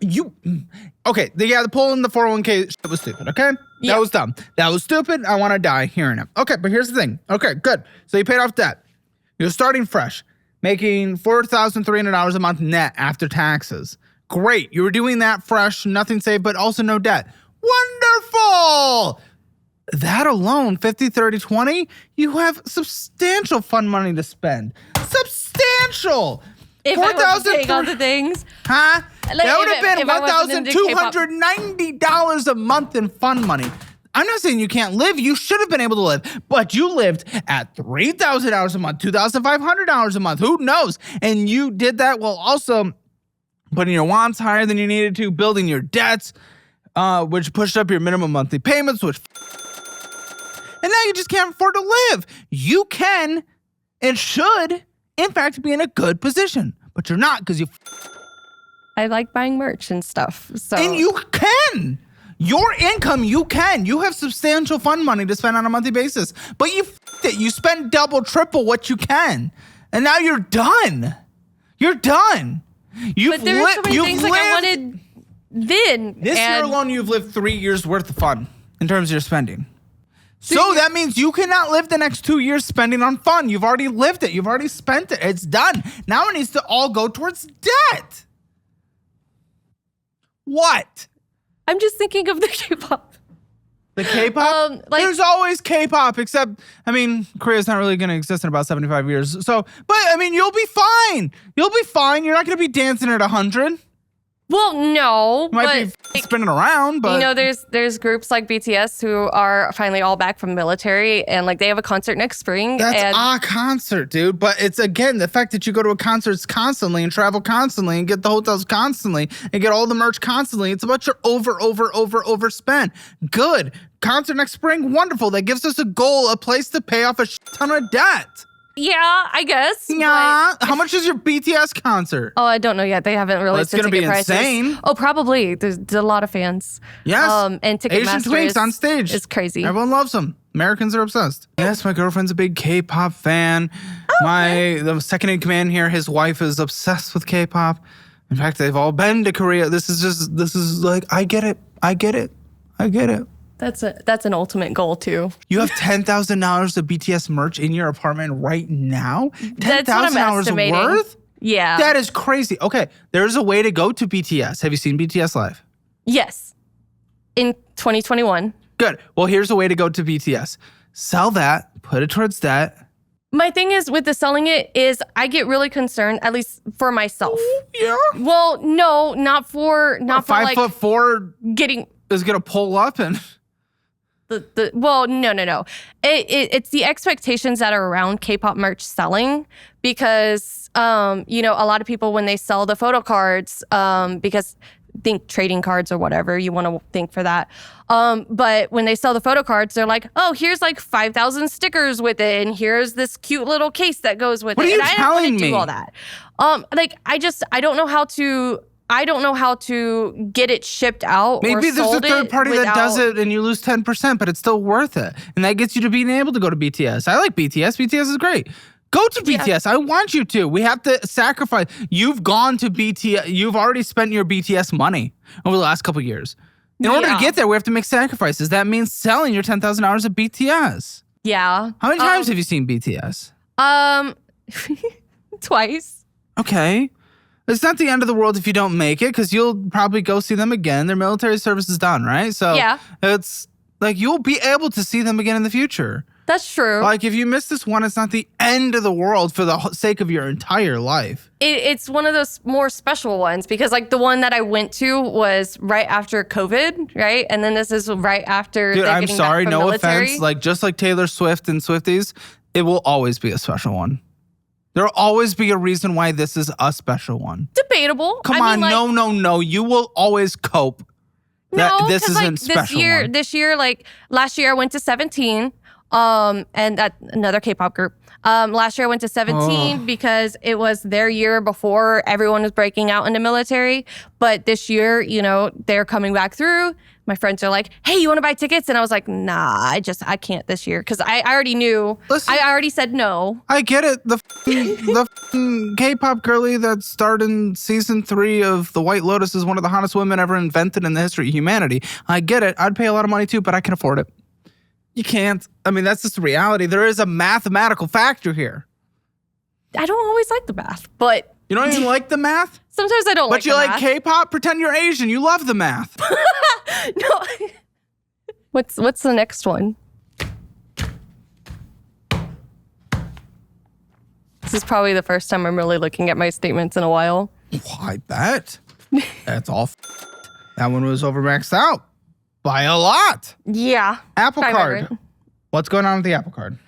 Okay, the poll in the 401k shit was stupid, okay? Yeah. That was dumb. That was stupid. I want to die hearing it. Okay, but here's the thing. Okay, good. So you paid off debt. You're starting fresh, making $4,300 a month net after taxes. Great. You were doing that fresh, nothing saved, but also no debt. Wonderful! That alone, 50, 30, 20, you have substantial fun money to spend. Substantial! If I wasn't paying all the things. Huh? Like, that would have been $1,290 $1,290 a month in fun money. I'm not saying you can't live. You should have been able to live, but you lived at $3,000 a month, $2,500 a month. Who knows? And you did that while also putting your wants higher than you needed to, building your debts, which pushed up your minimum monthly payments, and now you just can't afford to live. You can and should, in fact, be in a good position. but you're not because you. I like buying merch and stuff. So And you can. Your income, you can. You have substantial fund money to spend on a monthly basis, but you f***ed it. You spend double, triple what you can, and now you're done. You're done. But there are so many things like I wanted then. This year alone, you've lived 3 years worth of fun in terms of your spending. So that means you cannot live the next 2 years spending on fun. You've already lived it. You've already spent it. It's done. Now it needs to all go towards debt. What? I'm just thinking of the K-pop. The K-pop? There's always K-pop, except, Korea's not really going to exist in about 75 years. So, but, you'll be fine. You'll be fine. You're not going to be dancing at 100. Well, no. You might be spinning around, but... there's groups like BTS who are finally all back from military, and, they have a concert next spring. That's a concert, dude. But it's, again, the fact that you go to a concert constantly and travel constantly and get the hotels constantly and get all the merch constantly. It's about your overspend. Good. Concert next spring, wonderful. That gives us a goal, a place to pay off a ton of debt. Yeah, I guess. Yeah. How much is your BTS concert? Oh, I don't know yet. They haven't released the ticket prices. It's going to be insane. Oh, probably. There's a lot of fans. Yes. And Asian twinks on stage. It's crazy. Everyone loves them. Americans are obsessed. Yes, my girlfriend's a big K-pop fan. The second in command here, his wife is obsessed with K-pop. In fact, they've all been to Korea. This is like, I get it. That's an ultimate goal too. You have $10,000 of BTS merch in your apartment right now? $10,000 worth? Yeah. That is crazy. Okay, there's a way to go to BTS. Have you seen BTS live? Yes. In 2021. Good. Well, here's a way to go to BTS. Sell that, put it towards debt. My thing is with the selling it is I get really concerned, at least for myself. Yeah. Well, no, not for 5'4" getting is gonna pull up and no. It's the expectations that are around K-pop merch selling because, a lot of people when they sell the photo cards, because think trading cards or whatever you want to think for that. But when they sell the photo cards, they're like, oh, here's 5,000 stickers with it. And here's this cute little case that goes with it. What are you and telling I don't want to me? do all that. I don't know how to get it shipped out. Maybe or there's a sold third party that does it and you lose 10%, but it's still worth it. And that gets you to being able to go to BTS. I like BTS. BTS is great. Go to BTS. I want you to. We have to sacrifice. You've gone to BTS. You've already spent your BTS money over the last couple of years. In order to get there, we have to make sacrifices. That means selling your $10,000 of BTS. Yeah. How many times have you seen BTS? Twice. Okay. It's not the end of the world if you don't make it, because you'll probably go see them again. Their military service is done, right? So yeah. It's you'll be able to see them again in the future. That's true. If you miss this one, it's not the end of the world for the sake of your entire life. It's one of those more special ones because the one that I went to was right after COVID, right? And then this is right after. Dude, I'm sorry, no military. offense. Just like Taylor Swift and Swifties, it will always be a special one. There'll always be a reason why this is a special one. Debatable. Come on, no. You will always cope. This isn't special. This year, last year I went to 17. And that another K-pop group. Last year I went to 17 because it was their year before everyone was breaking out in the military. But this year, they're coming back through. My friends are like, hey, you want to buy tickets? And I was like, nah, I can't this year. Because I already knew. Listen, I already said no. I get it. The K-pop girlie that starred in season 3 of The White Lotus is one of the hottest women ever invented in the history of humanity. I get it. I'd pay a lot of money too, but I can afford it. You can't. That's just the reality. There is a mathematical factor here. I don't always like the math, but... You don't even like the math? Sometimes I don't but you like K-pop? Pretend you're Asian. You love the math. No. What's the next one? This is probably the first time I'm really looking at my statements in a while. Well, I bet. That's all. That one was overmaxed out. By a lot. Yeah. Apple Card. What's going on with the Apple Card?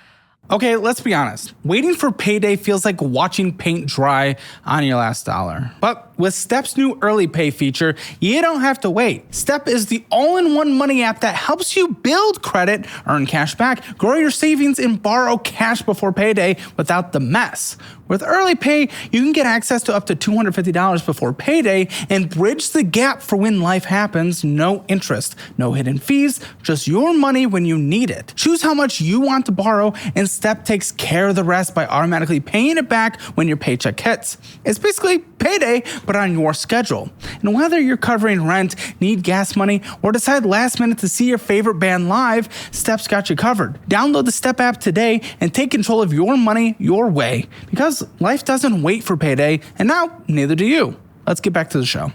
Okay, let's be honest. Waiting for payday feels like watching paint dry on your last dollar. But with Step's new EarlyPay feature, you don't have to wait. Step is the all-in-one money app that helps you build credit, earn cash back, grow your savings, and borrow cash before payday without the mess. With Early Pay, you can get access to up to $250 before payday and bridge the gap for when life happens. No interest, no hidden fees, just your money when you need it. Choose how much you want to borrow, and Step takes care of the rest by automatically paying it back when your paycheck hits. It's basically payday, but on your schedule. And whether you're covering rent, need gas money, or decide last minute to see your favorite band live, Step's got you covered. Download the Step app today and take control of your money your way. Because life doesn't wait for payday, and now neither do you. Let's get back to the show.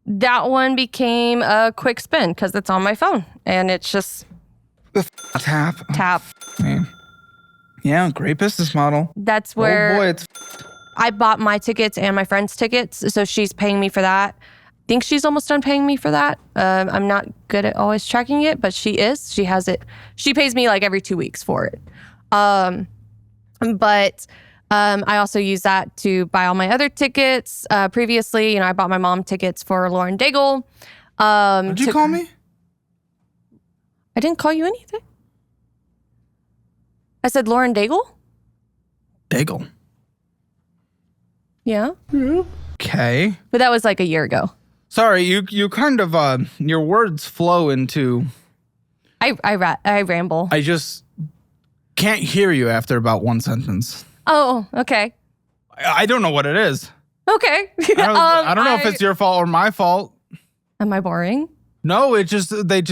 That one became a quick spin because it's on my phone and it's just Tap. Man. Yeah, great business model. That's where Oh boy, it's I bought my tickets and my friend's tickets, so she's paying me for that. I think she's almost done paying me for that. I'm not good at always tracking it, but she is. She has it. She pays me like every 2 weeks for it. But I also use that to buy all my other tickets. Previously, I bought my mom tickets for Lauren Daigle. Did you call me? I didn't call you anything. I said Lauren Daigle? Daigle. Yeah. Okay. But that was like a year ago. Sorry, you kind of your words flow into. I ramble. I just can't hear you after about one sentence. Oh, okay. I don't know what it is. Okay. I don't know if it's your fault or my fault. Am I boring? No, they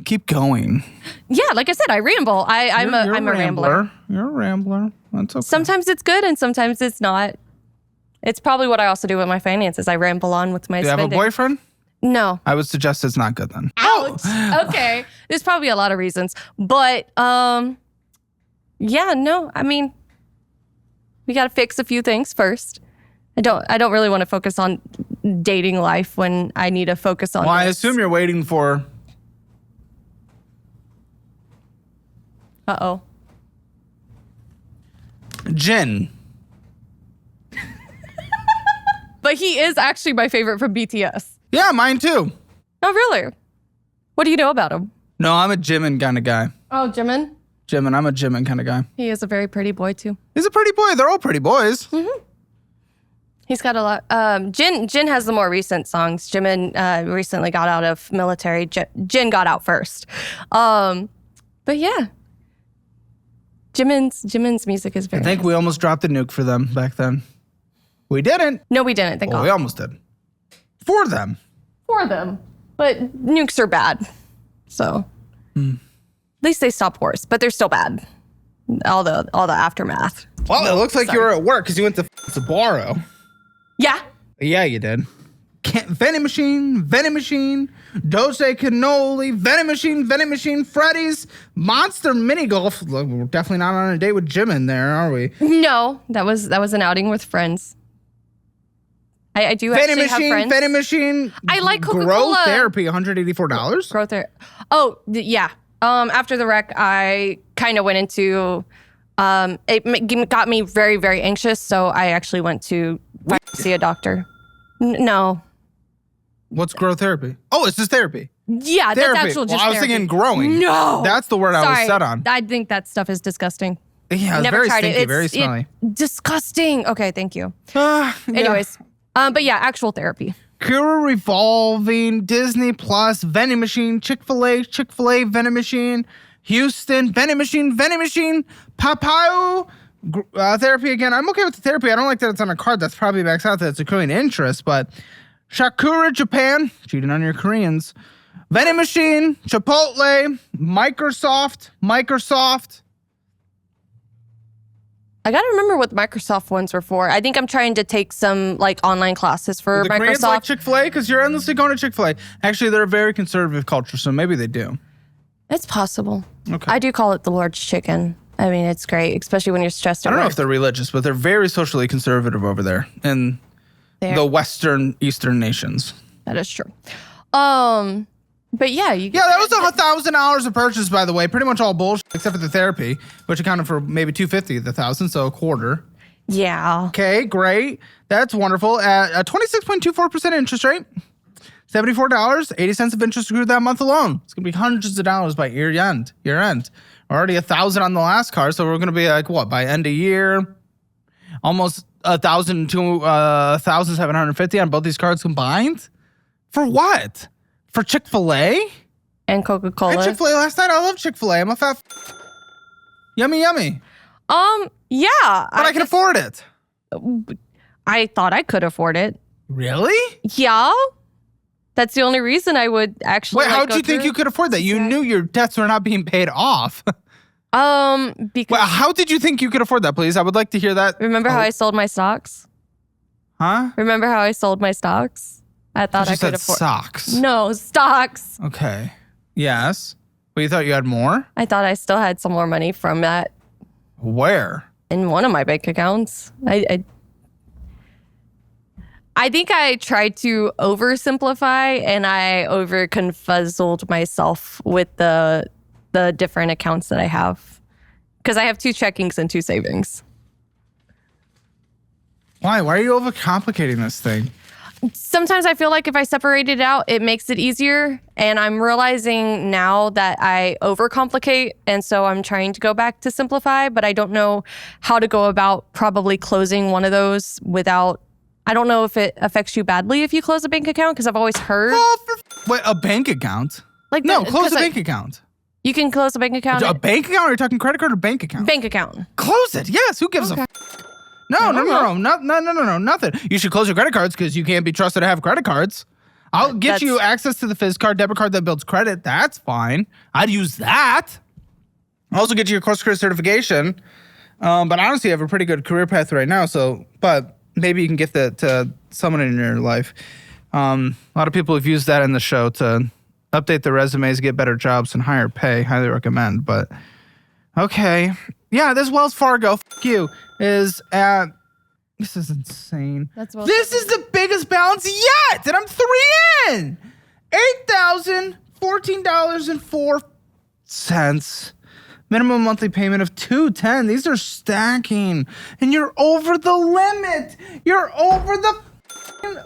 keep going. Yeah, like I said, I ramble. I'm a rambler. You're a rambler. That's okay. Sometimes it's good and sometimes it's not. It's probably what I also do with my finances. I ramble on with my Do you spending. have a boyfriend? No. I would suggest it's not good then. Ouch. Okay. There's probably a lot of reasons. But yeah, no. I mean, we got to fix a few things first. I don't really want to focus on dating life when I need to focus on Well, I this. assume you're waiting for. Uh-oh. Jin. But he is actually my favorite from BTS. Yeah, mine too. Oh, really? What do you know about him? No, I'm a Jimin kind of guy. Oh, Jimin? Jimin, I'm a Jimin kind of guy. He is a very pretty boy, too. He's a pretty boy. They're all pretty boys. Mm-hmm. He's got a lot. Jin has the more recent songs. Jimin recently got out of military. Jin got out first. But yeah. Jimin's music is very I think we almost dropped the nuke for them back then. We didn't. No, we didn't. Thank Well, God. we almost did. For them. For them. But nukes are bad. So at least they stopped wars, but they're still bad. All the aftermath. Well, it looks like you were at work because you went to Sapporo. Yeah. Yeah, you did. Vending machine, Dose Cannoli, vending machine, Freddy's, Monster Mini Golf. Look, we're definitely not on a date with Jim in there, are we? No, that was an outing with friends. I do actually have friends. Vending machine. I like Coca-Cola. Grow Therapy, $184. Growth there. Oh, yeah. After the wreck, I kind of went into. It got me very, very anxious, so I actually went to see a doctor. No. What's Grow Therapy? Oh, it's just therapy. Yeah, Therapy. that's actual. Just I was therapy. thinking growing. No, that's the word I was set on. I think that stuff is disgusting. Yeah, it's Never very tried stinky, it. very smelly. Disgusting. Okay, thank you. Yeah. Anyways, but yeah, actual therapy. Cura Revolving, Disney Plus, Vending Machine, Chick-fil-A, Vending Machine, Houston, Vending Machine, Papaya, Therapy again. I'm okay with the therapy. I don't like that it's on a card that's probably maxed out that it's accruing interest, but Shakura Japan, cheating on your Koreans, Vending Machine, Chipotle, Microsoft. I gotta remember what the Microsoft ones were for. I think I'm trying to take some like online classes for The Microsoft. Koreans like Chick-fil-A because you're endlessly going to Chick-fil-A. Actually, they're a very conservative culture, so maybe they do. It's possible. Okay. I do call it the Lord's Chicken. I mean, it's great, especially when you're stressed I at don't know work. if they're religious, but they're very socially conservative over there in the Western Eastern nations. That is true. But yeah, that was $1,000 a purchase, by the way. Pretty much all bullshit except for the therapy, which accounted for maybe $250 of the $1,000, so a quarter. Yeah. Okay, great. That's wonderful. At a 26.24% interest rate, $74.80 of interest accrued that month alone. It's gonna be hundreds of dollars by year end. Already 1,000 on the last card, so we're gonna be like what by end of year, almost 1,000 to 1,750 on both these cards combined. For what? For Chick-fil-A? And I Coca-Cola. had Chick-fil-A last night. I love Chick-fil-A. I'm a fat. Yummy, yummy. Yeah. But I can afford it. I thought I could afford it. Really? Yeah. That's the only reason I would actually. Wait, how did you think you could afford that? You knew your debts were not being paid off. Because Well, how did you think you could afford that, please? I would like to hear that. remember how I sold my stocks? Huh? Remember how I sold my stocks? I thought You I could said afford. socks. No, stocks. Okay. Yes. But you thought you had more? I thought I still had some more money from that Where? in one of my bank accounts. I think I tried to oversimplify and I over confuzzled myself with the different accounts that I have. Because I have 2 checkings and 2 savings. Why? Why are you overcomplicating this thing? Sometimes I feel like if I separate it out, it makes it easier. And I'm realizing now that I overcomplicate. And so I'm trying to go back to simplify, but I don't know how to go about probably closing one of those without. I don't know if it affects you badly if you close a bank account, because I've always heard. Wait, a bank account? Like No, close 'cause a bank account. You can close a bank account. A bank account, or are you talking credit card or bank account? Bank account. Close it. Yes. Who gives a No, nothing. You should close your credit cards because you can't be trusted to have credit cards. I'll get you access to the Fizz card, debit card that builds credit. That's fine. I'd use that. I'll also get you your course career certification. But honestly, you have a pretty good career path right now. But maybe you can get that to someone in your life. A lot of people have used that in the show to update their resumes, get better jobs, and higher pay. Highly recommend. But okay. Yeah, this Wells Fargo, you, is at, this is insane. This is the biggest balance yet, and I'm 3 in. $8,014.04. Minimum monthly payment of $210. These are stacking, and you're over the limit. You're over the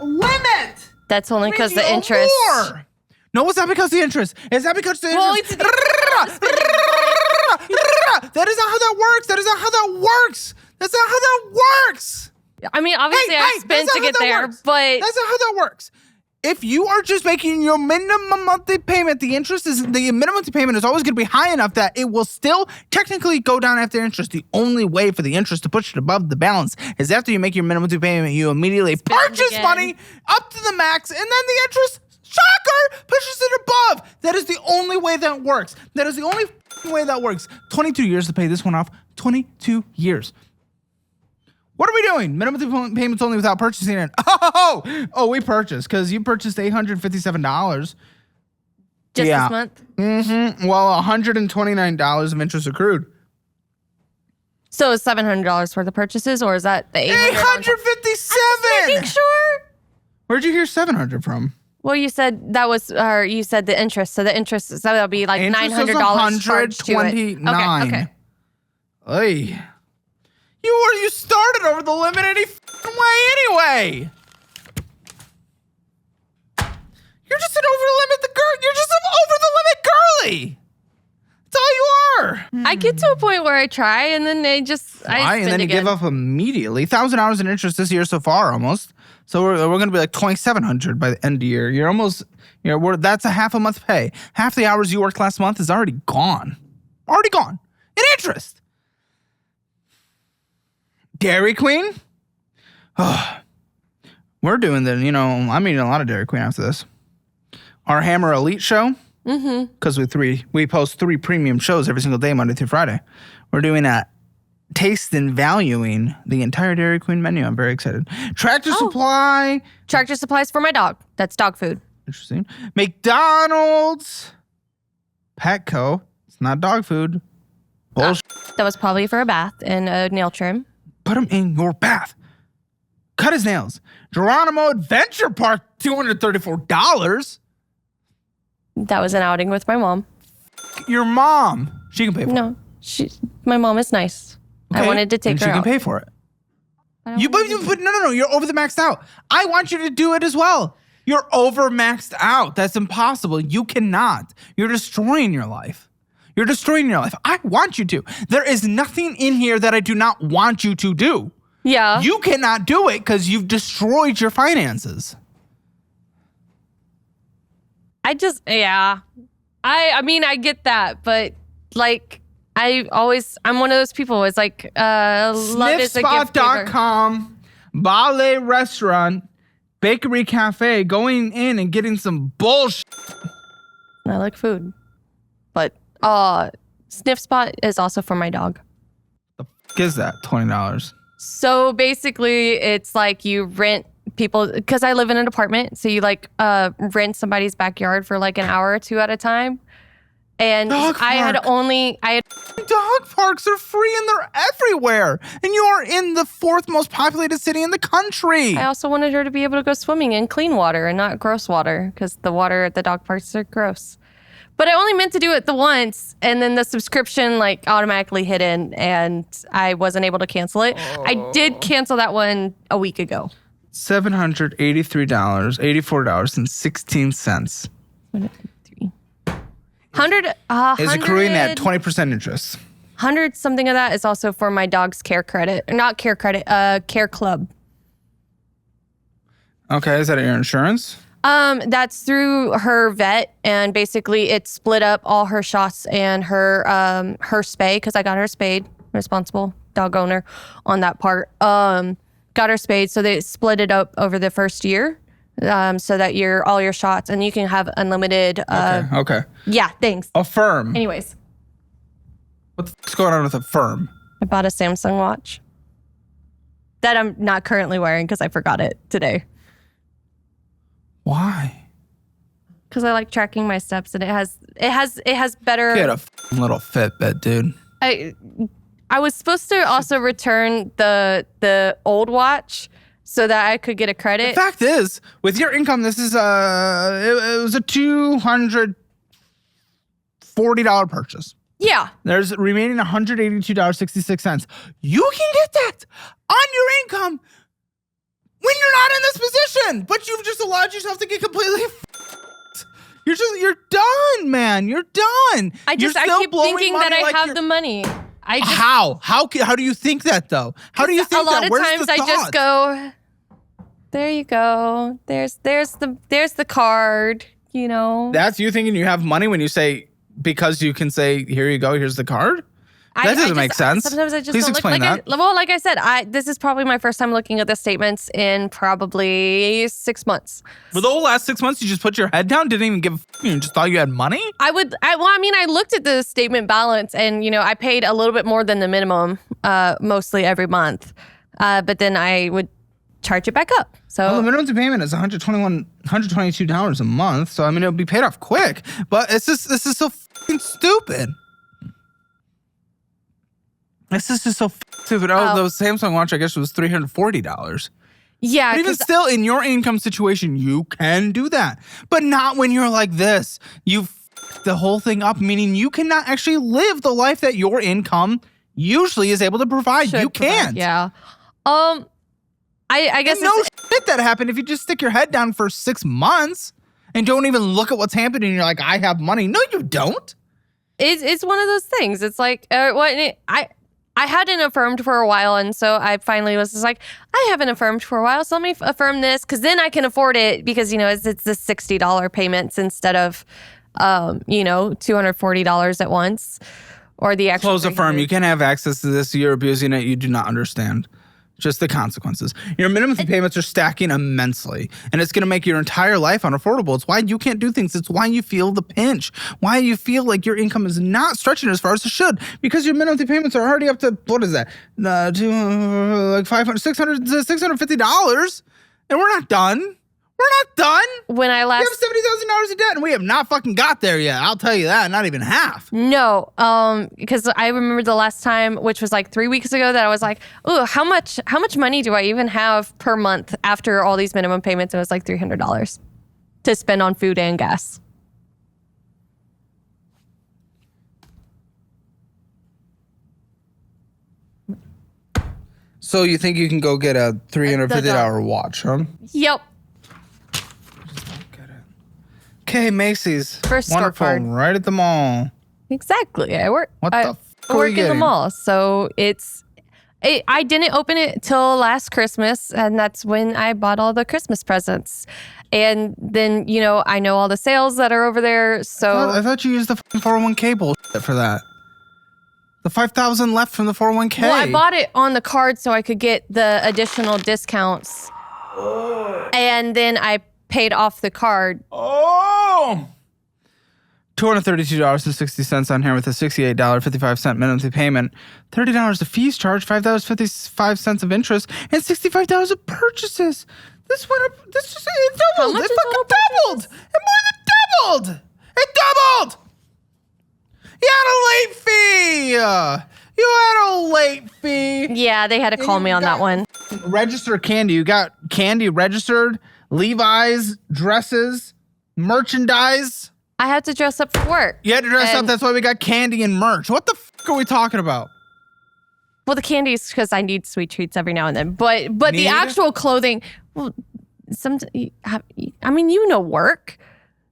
limit. That's only because the interest. More. No, it's not because the interest. It's not because the interest. That is not how that works. That is not how that works. That's not how that works. I mean, obviously, I spent to get there, but that's not how that works. If you are just making your minimum monthly payment, the minimum monthly payment is always going to be high enough that it will still technically go down after interest. The only way for the interest to push it above the balance is after you make your minimum monthly payment, you immediately purchase money up to the max, and then the interest, shocker, pushes it above. That is the only way that works. That is the only way that works. 22 years to pay this one off. 22 years. What are we doing? Minimum payments only without purchasing it. Oh, we purchased because you purchased $857. just this month. Mm-hmm. Well, $129 of interest accrued. So it's $700 worth of purchases, or is that the $800? $857. Making sure. Where'd you hear 700 from? Well, you said that was, or you said the interest. So the interest, so that'll be like $900 charged to it. Okay. Oy. You started over the limit any way anyway. You're just an over the limit You're just an over the limit girly. That's all you are. I get to a point where I try, and then they just I spend and then you again. give up immediately. $1,000 in interest this year so far, almost. So we're going to be like $2,700 by the end of the year. You're almost. That's a half a month pay. Half the hours you worked last month is already gone. Already gone in interest. Dairy Queen? Oh, we're doing the, I'm eating a lot of Dairy Queen after this. Our Hammer Elite show, because we post 3 premium shows every single day, Monday through Friday. We're doing a taste and valuing the entire Dairy Queen menu. I'm very excited. Tractor Supply. Tractor Supplies for my dog. That's dog food. Interesting. McDonald's. Petco. It's not dog food. Bullshit. That was probably for a bath and a nail trim. Put him in your bath. Cut his nails. Geronimo Adventure Park, $234. That was an outing with my mom. Your mom. She can pay for it. No, my mom is nice. Okay. I wanted to take and her she out. can pay for it. But No. You're over the maxed out. I want you to do it as well. You're over maxed out. That's impossible. You cannot. You're destroying your life. You're destroying your life. I want you to. There is nothing in here that I do not want you to do. Yeah. You cannot do it because you've destroyed your finances. I mean, I get that, but like, I'm one of those people. It's like, love is a gift giver. Sniffspot.com, ballet restaurant, bakery cafe, going in and getting some bullshit. I like food, but Sniff Spot is also for my dog. The fuck is that? $20. So basically, it's like you rent people, because I live in an apartment, so you like rent somebody's backyard for like an hour or two at a time. And Dog I had dog parks are free and they're everywhere. And you are in the 4th most populated city in the country. I also wanted her to be able to go swimming in clean water and not gross water, because the water at the dog parks are gross. But I only meant to do it the once, and then the subscription like automatically hit in, and I wasn't able to cancel it. I did cancel that one a week ago. $783.84.16. 100 is accruing at 20% interest. 100 something of that is also for my dog's care credit. Not care credit, care club. Okay, is that your insurance? That's through her vet, and basically it split up all her shots and her spay, because I got her spayed, responsible dog owner on that part. Got her spayed, so they split it up over the first year, so that all your shots, and you can have unlimited. Okay. Yeah, thanks. Affirm. Anyways, What the fuck's going on with Affirm? I bought a Samsung watch that I'm not currently wearing because I forgot it today. Why? Because I like tracking my steps, and it has better. Get a little Fitbit, dude. I was supposed to also return the old watch so that I could get a credit. The fact is, with your income, this is it was a $240 purchase. Yeah. There's remaining $182.66. You can get that on your income when you're not in this position, but you've just allowed yourself to get completely you're done, man. You're done. I keep thinking that I have the money. How do you think that though? How do you think that? A lot of times I just go, there you go. There's the card, you know. That's you thinking you have money when you say, because you can say, here you go, here's the card? That doesn't make sense. Sometimes I just Please don't explain that. Like I said, this is probably my first time looking at the statements in probably 6 months. For the whole last 6 months, you just put your head down, didn't even give a you just thought you had money? I looked at the statement balance, and I paid a little bit more than the minimum, mostly every month. But then I would charge it back up. So the minimum payment is $122 a month. So it'll be paid off quick. But this is so fucking stupid. This is just so stupid. The Samsung watch, I guess, was $340. Yeah. But even still, in your income situation, you can do that. But not when you're like this. You the whole thing up, meaning you cannot actually live the life that your income usually is able to provide. You can't. Yeah. I guess no shit that happened if you just stick your head down for 6 months and don't even look at what's happening. And you're like, I have money. No, you don't. It's one of those things. It's like I hadn't affirmed for a while, and so I finally was just like, I haven't affirmed for a while, so let me affirm this, because then I can afford it, because it's the $60 payments instead of $240 at once, or the actual. Close Affirm. You can't have access to this. You're abusing it. You do not understand. Just the consequences. Your minimum payments are stacking immensely, and it's going to make your entire life unaffordable. It's why you can't do things. It's why you feel the pinch. Why you feel like your income is not stretching as far as it should, because your minimum payments are already up to, what is that? Like $500, $600, $650, and we're not done. We're not done. When I last... We have $70,000 in debt, and we have not fucking got there yet. I'll tell you that. Not even half. No, because I remember the last time, which was like 3 weeks ago, that I was like, "Oh, how much money do I even have per month after all these minimum payments?" And it was like $300 to spend on food and gas. So you think you can go get a $350 watch, huh? Yep. Okay, Macy's. First store wonderful, card. right at the mall. Exactly. I work. What the I fuck are we work in the getting? mall, so I didn't open it till last Christmas, and that's when I bought all the Christmas presents. And then, I know all the sales that are over there. So I thought you used the 401k bullshit for that. The $5,000 left from the 401k. Well, I bought it on the card so I could get the additional discounts. And then I paid off the card. Oh! $232.60 on here with a $68.55 monthly payment, $30 of fees charged, $5.55 of interest, and $65 of purchases. This went up. It doubled. much It is fucking total doubled. It more than doubled. It doubled. You had a late fee. You had a late fee. Yeah, they had to call me on that one. Register candy. You got candy registered, Levi's, dresses, merchandise. I had to dress up for work. You had to dress up. That's why we got candy and merch. What the fuck are we talking about? Well, the candy is because I need sweet treats every now and then. But the actual clothing, well, work.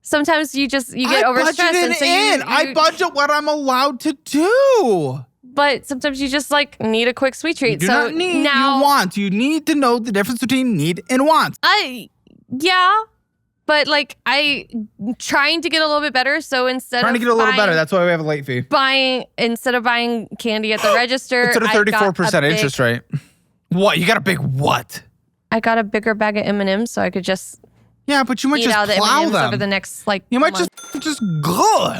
Sometimes you get overstressed. And so I budget what I'm allowed to do. But sometimes you just need a quick sweet treat. You do not need, you want. You need to know the difference between need and want. Yeah. But I'm trying to get a little bit better. So instead trying to get a little better, that's why we have a late fee. Instead of buying candy at the register, it's at a 34% interest rate. What? You got a big what? I got a bigger bag of M&Ms so I could just but you might eat just out the plow M&Ms them over the next You might month. just go.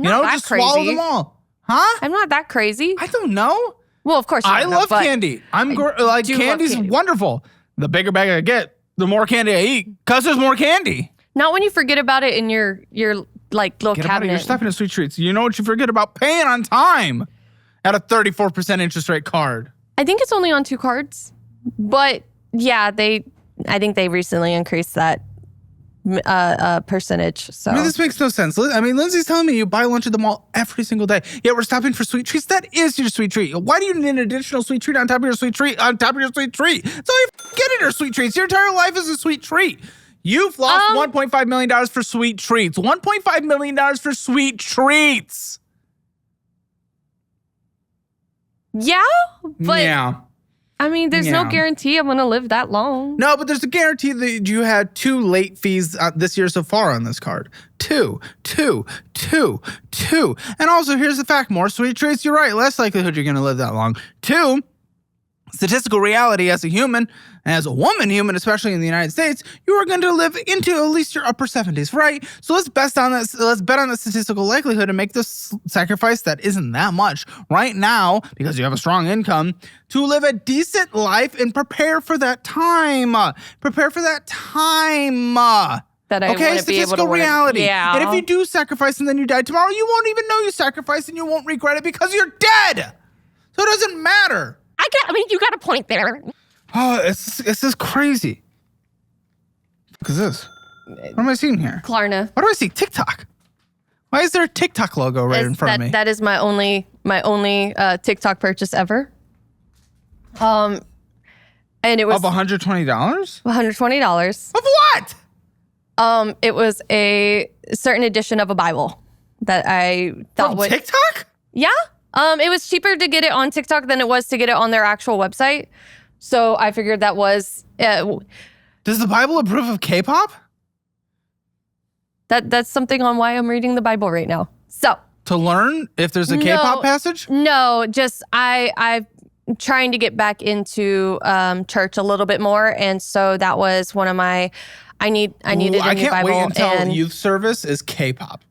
Just swallow crazy. them all. Huh? I'm not that crazy. I don't know. Well, of course I love candy. Candy's wonderful. The bigger bag I get, the more candy I eat, because there's more candy. Not when you forget about it in your little cabinet. You're stuffing in sweet treats. You know what you forget about? Paying on time at a 34% interest rate card. I think it's only on 2 cards. But yeah, I think they recently increased that percentage. So this makes no sense. Lindsay's telling me you buy lunch at the mall every single day. Yet we're stopping for sweet treats. That is your sweet treat. Why do you need an additional sweet treat on top of your sweet treat on top of your sweet treat? That's all you get in your sweet treats. Your entire life is a sweet treat. You've lost $1.5 million for sweet treats. $1.5 million for sweet treats. Yeah, but yeah. There's no guarantee I'm going to live that long. No, but there's a guarantee that you had 2 late fees this year so far on this card. 2. And also, here's the fact. More sweet treats, you're right. Less likelihood you're going to live that long. 2, statistical reality as a human, as a woman human, especially in the United States, you are going to live into at least your upper 70s, right? So let's bet on this. Let's bet on the statistical likelihood and make this sacrifice that isn't that much right now, because you have a strong income, to live a decent life and prepare for that time. Prepare for that time. That I wouldn't be able to work. Reality. Yeah. And if you do sacrifice and then you die tomorrow, you won't even know you sacrificed and you won't regret it because you're dead. So it doesn't matter. You got a point there. Oh, it's just crazy. What is this? What am I seeing here? Klarna. What do I see? TikTok. Why is there a TikTok logo right in front of me? That is my only TikTok purchase ever. And it was Of $120? $120. Of what? It was a certain edition of a Bible that I thought From would TikTok? Yeah. It was cheaper to get it on TikTok than it was to get it on their actual website. So I figured that was Does the Bible approve of K-pop? that's something on why I'm reading the Bible right now. So To learn if there's a K-pop passage? No, just I'm trying to get back into church a little bit more, and so that was one of my I needed a new Bible. I can't wait until youth service is K-pop.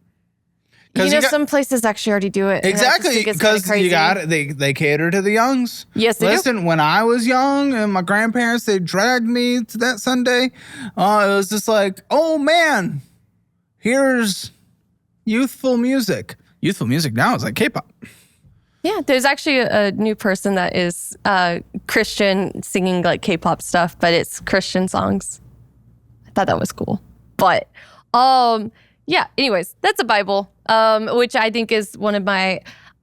Some places actually already do it. Exactly, because they cater to the youngs. Yes, they do. When I was young and my grandparents, they dragged me to that Sunday. It was just like, oh man, here's youthful music. Youthful music now is like K-pop. Yeah, there's actually a new person that is Christian singing like K-pop stuff, but it's Christian songs. I thought that was cool. But yeah, anyways, that's a Bible, which I think is one of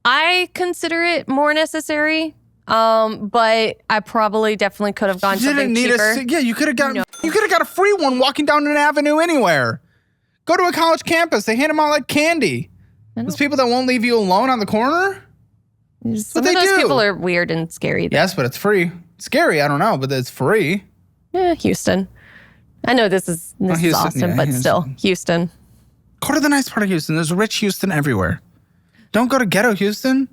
I consider it more necessary, but I probably definitely could have gone something cheaper. You could have got a free one walking down an avenue anywhere. Go to a college campus. They hand them out like candy. Those people that won't leave you alone on the corner? Some of those people are weird and scary. Yes, but it's free. Scary, I don't know, but it's free. Houston. I know this is Austin, but still, Houston. Go to the nice part of Houston. There's rich Houston everywhere. Don't go to ghetto Houston.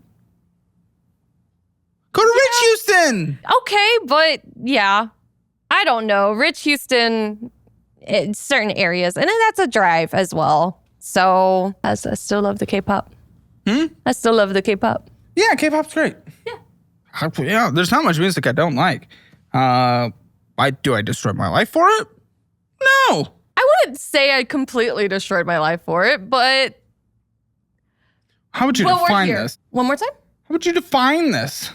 Go to rich Houston. Okay, but yeah, I don't know. Rich Houston in certain areas, and then that's a drive as well. So I still love the K-pop. I still love the K-pop. Yeah, K-pop's great. Yeah, there's not much music I don't like. Do I destroy my life for it? No. I wouldn't say I completely destroyed my life for it, but... How would you define this? One more time? How would you define this?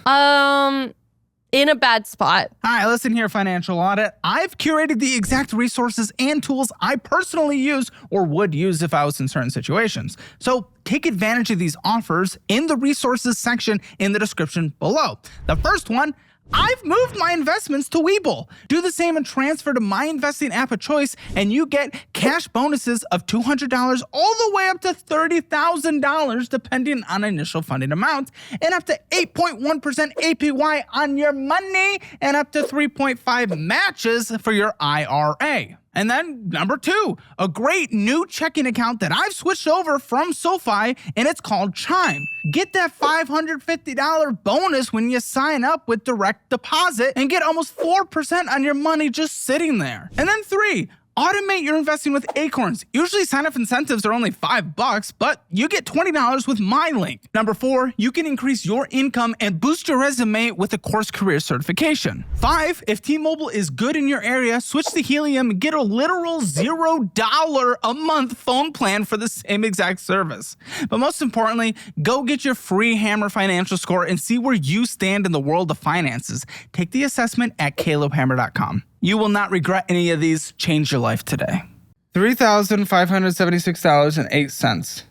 In a bad spot. Hi, listen here, Financial Audit. I've curated the exact resources and tools I personally use or would use if I was in certain situations. So take advantage of these offers in the resources section in the description below. The first one, I've moved my investments to Webull. Do the same and transfer to my investing app of choice, and you get cash bonuses of $200 all the way up to $30,000, depending on initial funding amount, and up to 8.1% APY on your money, and up to 3.5 matches for your IRA. And then number 2, a great new checking account that I've switched over from SoFi, and it's called Chime. Get that $550 bonus when you sign up with direct deposit and get almost 4% on your money just sitting there. And then 3, automate your investing with Acorns. Usually sign-up incentives are only $5, but you get $20 with my link. Number 4, you can increase your income and boost your resume with a course career certification. 5, if T-Mobile is good in your area, switch to Helium and get a literal $0 a month phone plan for the same exact service. But most importantly, go get your free Hammer financial score and see where you stand in the world of finances. Take the assessment at calebhammer.com. You will not regret any of these. Change your life today. $3,576.08.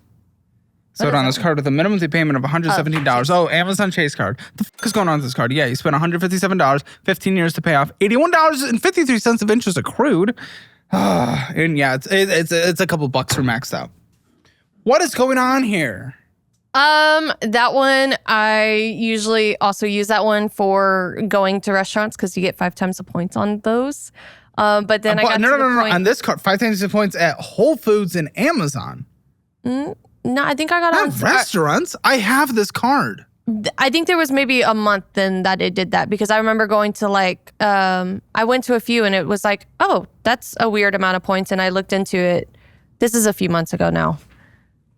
So on this card with a minimum payment of $117. Oh, Amazon Chase card. The fuck is going on with this card? Yeah, you spent $157, 15 years to pay off, $81.53 of interest accrued. And yeah, it's a couple bucks for maxed out. What is going on here? That one, I usually also use that one for going to restaurants because you get 5 times the points on those. But then I got no. On this card, 5 times the points at Whole Foods and Amazon. No, I think I got on restaurants. I have this card. I think there was maybe a month then that it did that because I remember going to I went to a few and it was like, oh, that's a weird amount of points. And I looked into it. This is a few months ago now.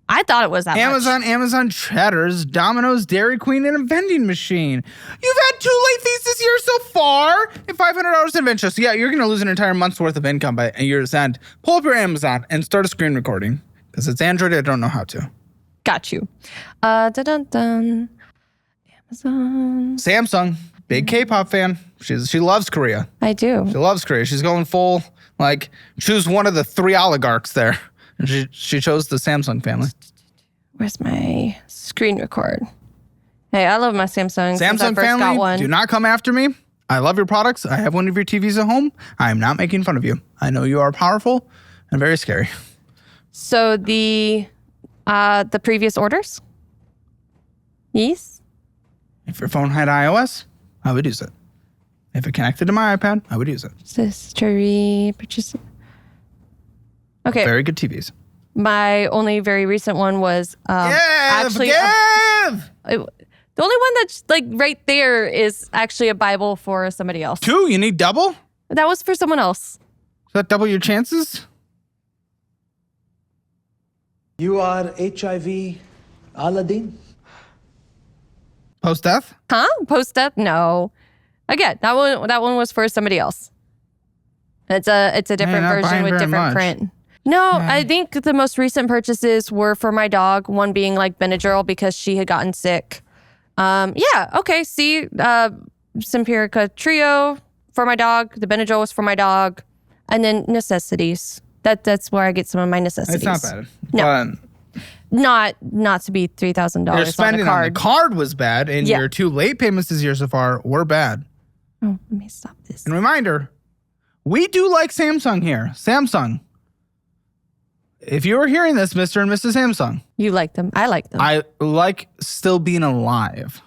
I thought it was that much. Amazon Cheddar's, Domino's, Dairy Queen, and a vending machine. You've had 2 late fees this year so far, and $500 in interest. So yeah, you're going to lose an entire month's worth of income by a year's end. Pull up your Amazon and start a screen recording. Because it's Android, I don't know how to. Got you. Amazon. Samsung, big K-pop fan. She loves Korea. I do. She loves Korea. She's going full, choose one of the 3 oligarchs there. And she chose the Samsung family. Where's my screen record? Hey, I love my Samsung. Samsung family, do not come after me. I love your products. I have one of your TVs at home. I am not making fun of you. I know you are powerful and very scary. So the previous orders? Yes? If your phone had iOS, I would use it. If it connected to my iPad, I would use it. History, purchase. Okay. Very good TVs. My only very recent one was actually the only one that's right there is actually a Bible for somebody else. 2? You need double? That was for someone else. Does that double your chances? You are HIV Aladdin? Post-death? Huh? Post-death? No. Again, that one was for somebody else. It's a different version with different print. No, I think the most recent purchases were for my dog, one being Benadryl because she had gotten sick. Yeah, okay, see, Simpirica Trio for my dog, the Benadryl was for my dog, and then necessities. That's where I get some of my necessities. It's not bad. No. Not to be $3,000 your spending on the card was bad, and your 2 late payments this year so far were bad. Oh, let me stop this. And reminder, we do like Samsung here. Samsung. if you were hearing this, Mr. and Mrs. Samsung, You like them. I like them. I like still being alive.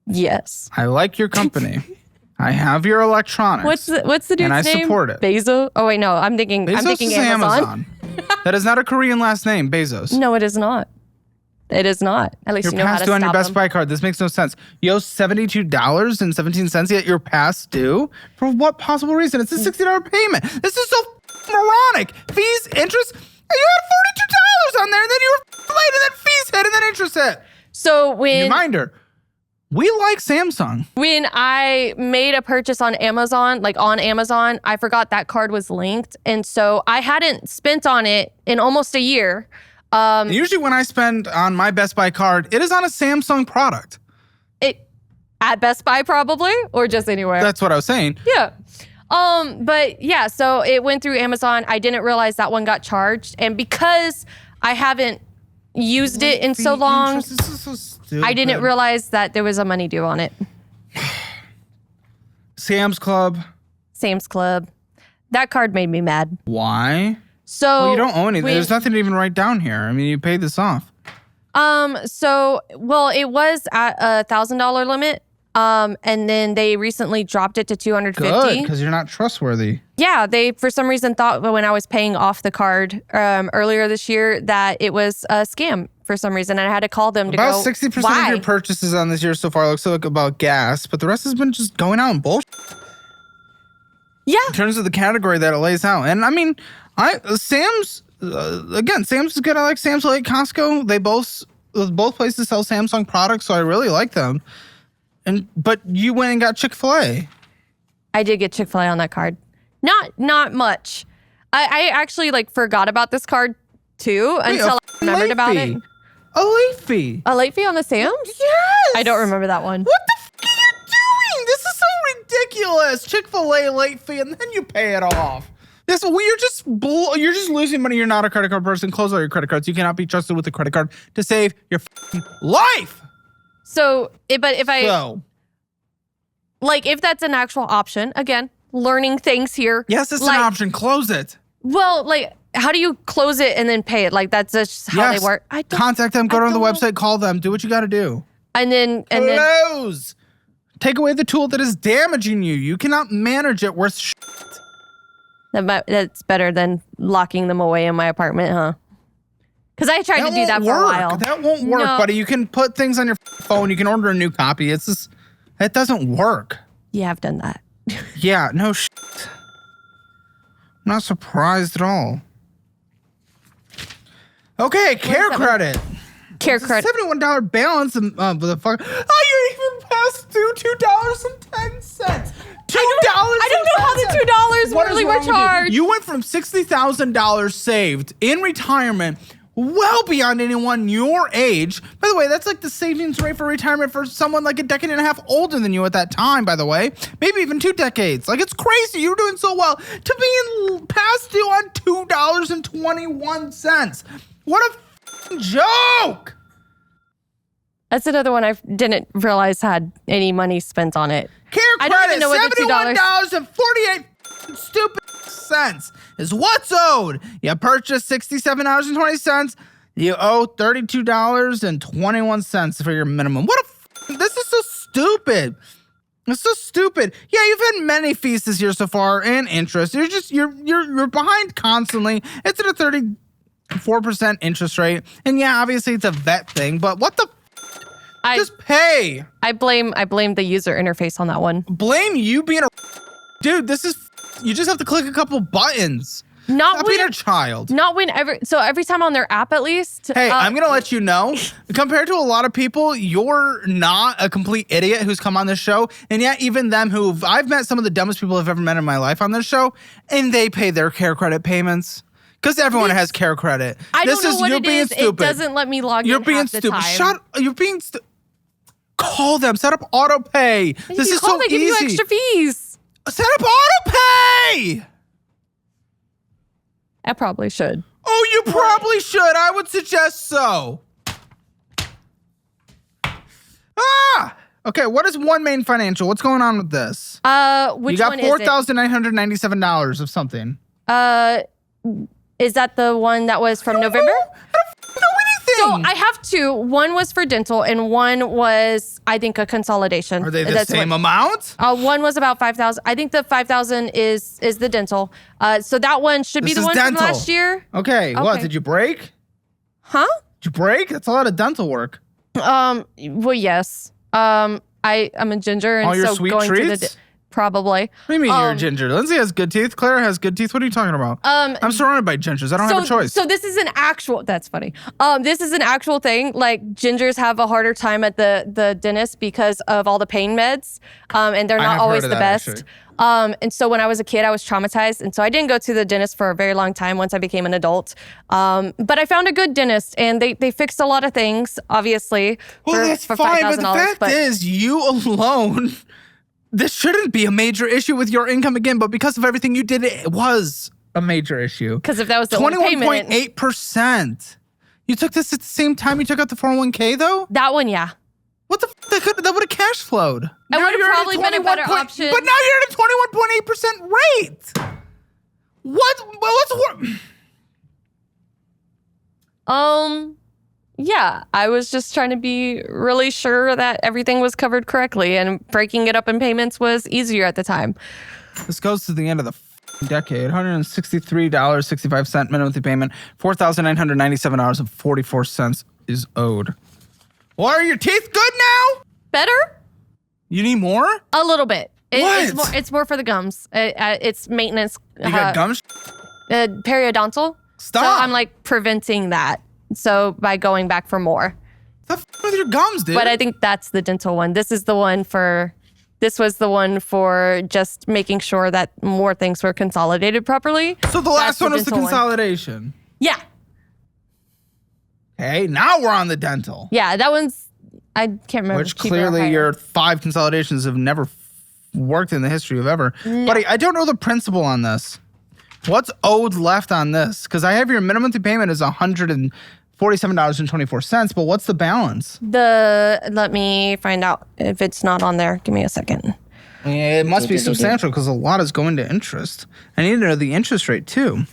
Yes. I like your company. I have your electronics. What's the dude's name? And I support it. Bezos? Oh wait, no. I'm thinking Bezos is Amazon. That is not a Korean last name, Bezos. No, it is not. It is not. At least You're you know how past to due on your stop Best them. Buy card. This makes no sense. You owe $72.17 yet you're past due? For what possible reason? It's a $60 payment. This is so moronic. Fees, interest. You had $42 on there, and then you were late, and then fees hit, and then interest hit. So Reminder, we like Samsung. when I made a purchase on Amazon, I forgot that card was linked. And so I hadn't spent on it in almost a year. And usually when I spend on my Best Buy card, it is on a Samsung product. At Best Buy probably, or just anywhere. That's what I was saying. Yeah. But yeah, so it went through Amazon. I didn't realize that one got charged. And because I haven't used it in so long, This is so stupid. I didn't realize that there was a money due on it. Sam's Club. Sam's Club. That card made me mad. Why? So Well, you don't owe anything. when- There's nothing to even write down here. I mean, you paid this off. Well, it was at a $1,000 limit. And then they recently dropped it to $250. Good, because you're not trustworthy. Yeah, they for some reason thought when I was paying off the card earlier this year that it was a scam for some reason, and I had to call them to About go. 60% Why? of your purchases on this year so far looks like about gas, but the rest has been just going out in bullshit Yeah, in terms of the category that it lays out. And I mean, Sam's Sam's is good. I like Sam's. I like Costco. Both places sell Samsung products, so I really like them. But you went and got Chick-fil-A. I did get Chick-fil-A on that card. Not much. I actually forgot about this card too until I remembered about it. A late fee. A late fee on the Sam's? Yes. I don't remember that one. What the f are you doing? This is so ridiculous. Chick-fil-A late fee, and then you pay it off. You're just losing money. You're not a credit card person. Close all your credit cards. You cannot be trusted with a credit card to save your life. So, if that's an actual option, again, learning things here. Yes, it's an option. Close it. Well, how do you close it and then pay it? That's just how they work. I don't, Contact them. Go I on the don't know. website. Call them. Do what you got to do. and then Close. Take away the tool that is damaging you. You cannot manage it worth shit. that's better than locking them away in my apartment, huh? Because I tried to do that for a while. That won't work, No. buddy. You can put things on your phone. You can order a new copy. It doesn't work. Yeah, I've done that. Yeah, no shit. I'm not surprised at all. Okay, care credit. Care credit. $71 balance. The fuck? Oh, you're even past due $2.10. $2. I don't know how the $2 What is really wrong were with you? charged. You went from $60,000 saved in retirement, well beyond anyone your age. By the way, that's like the savings rate for retirement for someone like a decade and a half older than you at that time, by the way. Maybe even 2 decades. It's crazy. You're doing so well to being past due on $2.21. What a f***ing joke. That's another one I didn't realize had any money spent on it. Care I don't even credit, know what the $2 $71.48 stupid cents is what's owed. You purchased $67.20. You owe $32.21 for your minimum. This is so stupid. It's so stupid. Yeah, you've had many fees this year so far and interest. You're behind constantly. It's at a 34% interest rate. And yeah, obviously it's a vet thing, but what the just pay. I blame the user interface on that one. Blame you being dude. You just have to click a couple buttons. Not being a child. Not every time on their app at least. Hey, I'm gonna let you know. Compared to a lot of people, you're not a complete idiot who's come on this show. And yet, even them I've met some of the dumbest people I've ever met in my life on this show, and they pay their care credit payments. Because everyone has care credit. I don't know what you're it being is. Stupid. It doesn't let me log in. You're being half the stupid. time. You're being stupid. Call them. Set up auto pay. This is so they easy. give you extra fees. Set up auto pay. I probably should. Oh, you probably should. I would suggest so. Okay. What is One Main Financial? What's going on with this? Which you got one is it? $4,997 of something. Is that the one that was from November? So I have two. One was for dental, and one was, I think, a consolidation. Are they the same amount? One was about $5,000. I think the $5,000 is the dental. So that one should be the one from last year. Okay. What? Did you break? Huh? Did you break? That's a lot of dental work. Well, yes. I'm a ginger, and all your so sweet going treats? to the probably. What do you mean you're a ginger? Lindsay has good teeth. Claire has good teeth. What are you talking about? I'm surrounded by gingers. I don't have a choice. So this is an actual. That's funny. This is an actual thing. Like gingers have a harder time at the dentist because of all the pain meds, and they're not always the best. And so when I was a kid, I was traumatized, and so I didn't go to the dentist for a very long time once I became an adult. But I found a good dentist, and they fixed a lot of things, obviously. Well, that's for fine, $5,000. but the fact is, you alone. This shouldn't be a major issue with your income again, but because of everything you did, it was a major issue. Because if that was the only payment. 21.8%. You took this at the same time you took out the 401k, though? That one, yeah. What the that would have cash flowed. It would have probably been a better option. But now you're at a 21.8% rate. What's Yeah, I was just trying to be really sure that everything was covered correctly, and breaking it up in payments was easier at the time. This goes to the end of the decade. $163.65 minimum payment. $4,997.44 is owed. Well, are your teeth good now? Better? You need more? A little bit. What? It's more for the gums. It's maintenance. You got gums? Periodontal. Stop. So I'm like preventing that. So by going back for more. What's with your gums, dude? But I think that's the dental one. This was the one for just making sure that more things were consolidated properly. So the last one was the consolidation. Yeah. Okay, now we're on the dental. Yeah, that one's, I can't remember. Which clearly your 5 consolidations have never worked in the history of ever. No. Buddy, I don't know the principle on this. What's owed left on this? Because I have your minimum payment is $147.24, but what's the balance? Let me find out if it's not on there. Give me a second. It must be substantial because a lot is going to interest. I need to know the interest rate too.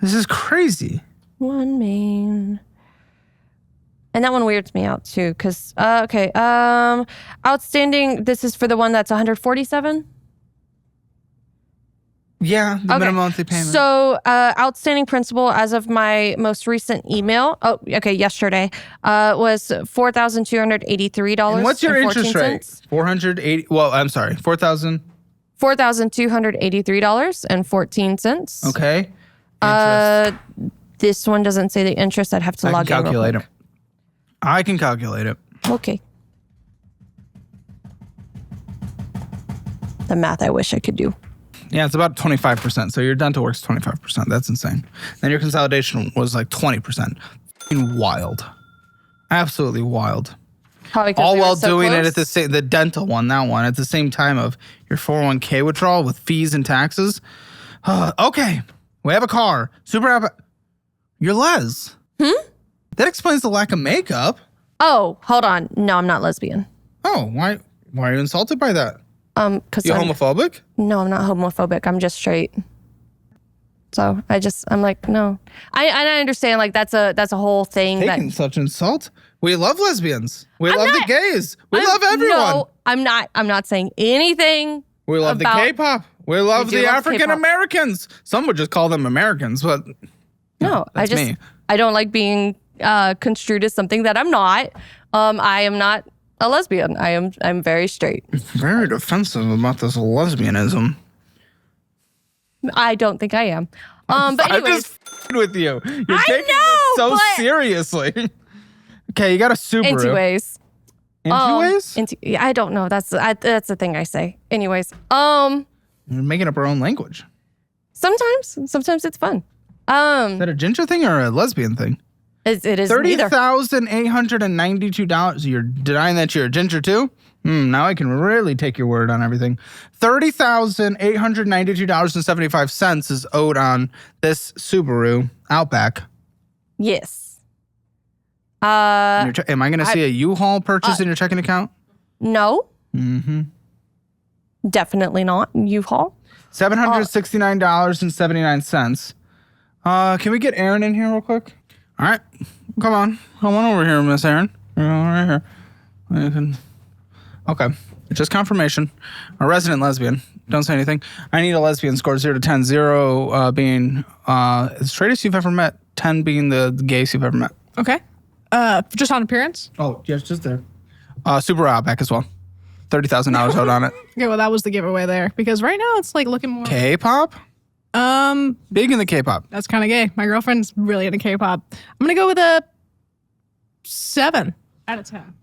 This is crazy. One main. And that one weirds me out too, because outstanding. This is for the one that's 147. Yeah, the minimum monthly payment. So outstanding principal as of my most recent email. Oh, okay, yesterday was $4,283. And what's your interest rate? 480. Well, I'm sorry, 4,000. $4,283.14. Okay. This one doesn't say the interest. I'd have to log in. Calculate it. I can calculate it. Okay. The math I wish I could do. Yeah, it's about 25%. So your dental work's 25%. That's insane. Then your consolidation was like 20%. Fucking wild. Absolutely wild. Probably all while doing it at the dental one, that one, at the same time of your 401k withdrawal with fees and taxes. Okay, we have a car. Super happy. You're Les. That explains the lack of makeup. Oh, hold on. No, I'm not lesbian. Oh, why are you insulted by that? Because you're homophobic? No, I'm not homophobic. I'm just straight. So I'm like, no. I understand like that's a whole thing. Taking such insult. We love lesbians. We love the gays. We love everyone. No, I'm not saying anything. We love the K-pop. We love the African Americans. Some would just call them Americans, but no, I don't like being construed as something that I'm not. I am not a lesbian. I'm very straight. Very defensive about this lesbianism. I don't think I am. But anyways, I'm just with you. You're taking this so seriously. Okay, you got a Subaru. Anyways. I don't know. That's the thing I say. Anyways. You're making up our own language. Sometimes it's fun. Is that a ginger thing or a lesbian thing? It is neither. $30,892. You're denying that you're a ginger too? Now I can really take your word on everything. $30,892.75 is owed on this Subaru Outback. Yes. Am I going to see a U-Haul purchase in your checking account? No. Mm-hmm. Definitely not U-Haul. $769.79. Can we get Aaron in here real quick? All right. Come on over here, Miss Aaron. Right here. Okay. Just confirmation. A resident lesbian. Don't say anything. I need a lesbian score 0 to 10. 0 being the straightest you've ever met. 10 being the gayest you've ever met. Okay. Just on appearance? Oh, yes, just there. Subaru Outback as well. $30,000 out on it. Okay, well, that was the giveaway there. Because right now it's like looking more... K-pop? Big in the K-pop. That's kind of gay. My girlfriend's really into K-pop. I'm going to go with a 7 out of 10.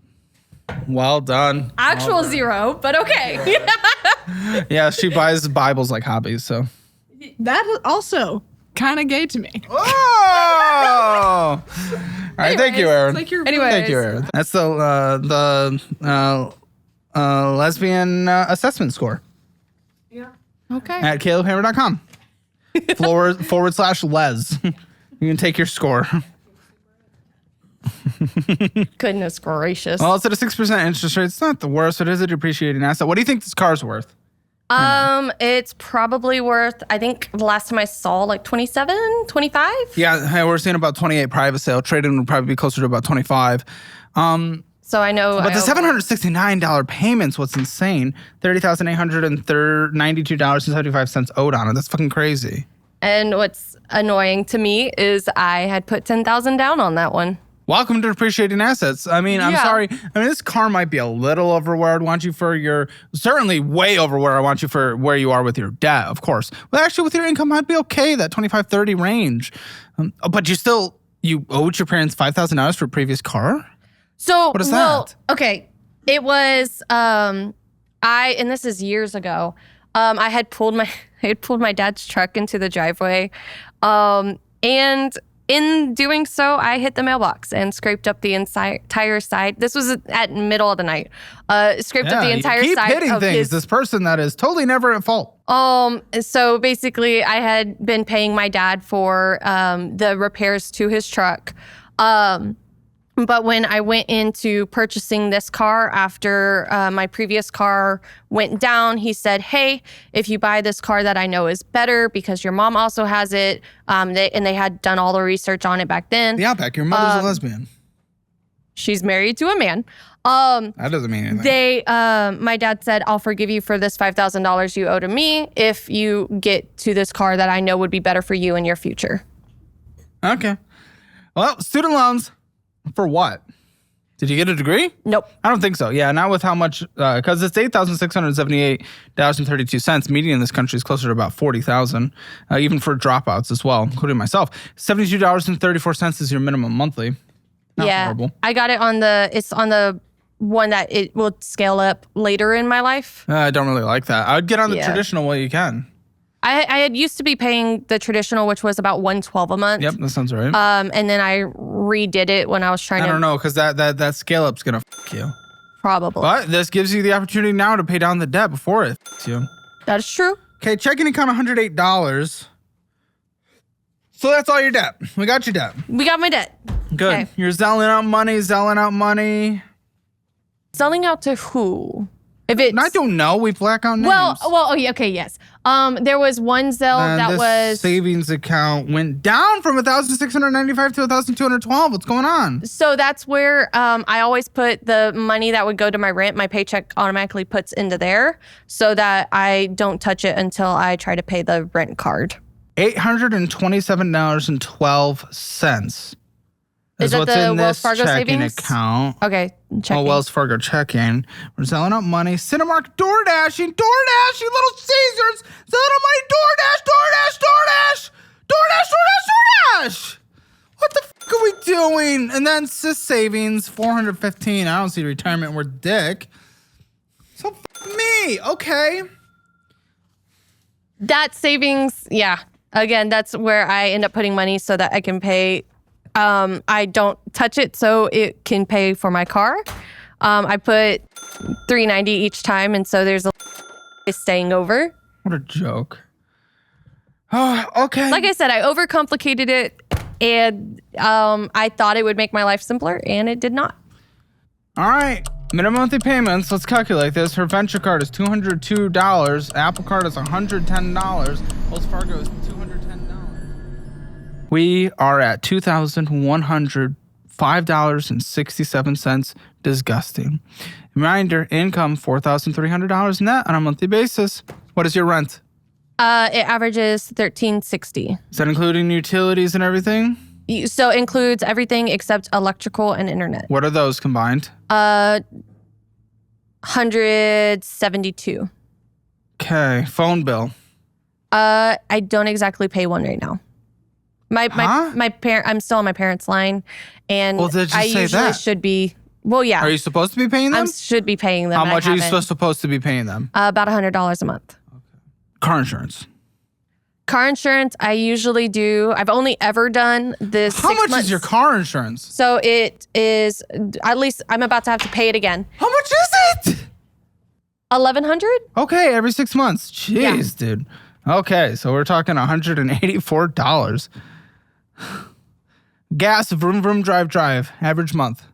Well done. Actual 0, but okay. Yeah, she buys Bibles like hobbies, so. That is also kind of gay to me. Oh! All right, thank you, Aaron. Like you're Anyways. Thank you, Aaron. That's the lesbian assessment score Okay. at calebhammer.com. /les. You can take your score. Goodness gracious. Well, it's at a 6% interest rate. It's not the worst. It is a depreciating asset. What do you think this car's worth? It's probably worth, I think the last time I saw like 27, 25. Yeah, hey, we're seeing about 28 private sale. Trade-in would probably be closer to about 25. So I know. But the $769 payment's what's insane. $30,892.75 owed on it. That's fucking crazy. And what's annoying to me is I had put 10,000 down on that one. Welcome to depreciating assets. I mean, I'm Yeah. sorry. I mean, this car might be a little over where I'd want you for your, certainly way over where I want you for where you are with your debt, of course. But actually with your income, I'd be okay, that 25, 30 range. But you owed your parents $5,000 for a previous car? So, What is well, that? okay. It was, and this is years ago. I had pulled my dad's truck into the driveway. And in doing so, I hit the mailbox and scraped up the entire side. This was at middle of the night. Scraped up the entire you keep side hitting of things. his. This person that is totally never at fault. So basically, I had been paying my dad for the repairs to his truck. But when I went into purchasing this car after my previous car went down, he said, hey, if you buy this car that I know is better because your mom also has it, and they had done all the research on it back then. The Outback, your mother's a lesbian. She's married to a man. That doesn't mean anything. My dad said, I'll forgive you for this $5,000 you owe to me if you get to this car that I know would be better for you in your future. Okay. Well, student loans. For what? Did you get a degree? Nope. I don't think so. Yeah, not with how much, because it's $8,678.32. Median in this country is closer to about $40,000, even for dropouts as well, including myself. $72.34 is your minimum monthly. Not horrible. I got it on the one that it will scale up later in my life. I don't really like that. I would get on the Yeah. traditional while you can. I had used to be paying the traditional, which was about $112 a month. Yep, that sounds right. And then I redid it when I was trying I to. don't know, because that scale up's going to you. Probably. But this gives you the opportunity now to pay down the debt before it you. That is true. Okay, checking account $108. So that's all your debt. We got your debt. We got my debt. Good. Okay. You're selling out money. Selling out to who? If it's I don't know. We black out names. Okay, yes. There was one Zelle And that this was. savings account went down from 1,695 to 1,212. What's going on? So that's where I always put the money that would go to my rent. My paycheck automatically puts into there so that I don't touch it until I try to pay the rent card. $827.12. Is that what's the in Wells this Fargo checking savings? account. Okay, checking. Wells Fargo checking. We're selling up money. Cinemark DoorDashing, Little Caesars. Selling up money. DoorDash. What the fuck are we doing? And then Sis Savings, 415. I don't see retirement worth dick. So fuck me. Okay. That savings, yeah. Again, that's where I end up putting money so that I can pay. I don't touch it so it can pay for my car. I put $390 each time, and so there's a staying over. What a joke. Oh, okay. Like I said, I overcomplicated it, and I thought it would make my life simpler, and it did not. All right. Minimum monthly payments, let's calculate this. Her venture card is $202. Apple Card is $110. Wells Fargo is $210. We are at $2,105.67. Disgusting. Reminder, income $4,300 net on a monthly basis. What is your rent? It averages $1,360. Is that including utilities and everything? So it includes everything except electrical and internet. What are those combined? 172. Okay, phone bill. I don't exactly pay one right now. My I'm still on my parents' line, and Well, did you I say usually that? should be. Well, yeah. Are you supposed to be paying them? I should be paying them. How and I much are you haven't. supposed to be paying them? About $100 a month. Car insurance. Car insurance, I usually do. I've only ever done this. How much is your car insurance? So it is, at least I'm about to have to pay it again. How much is it? $1,100? Okay, every 6 months. Jeez, dude. Okay, so we're talking $184. Gas, vroom, vroom, drive, drive. Average month.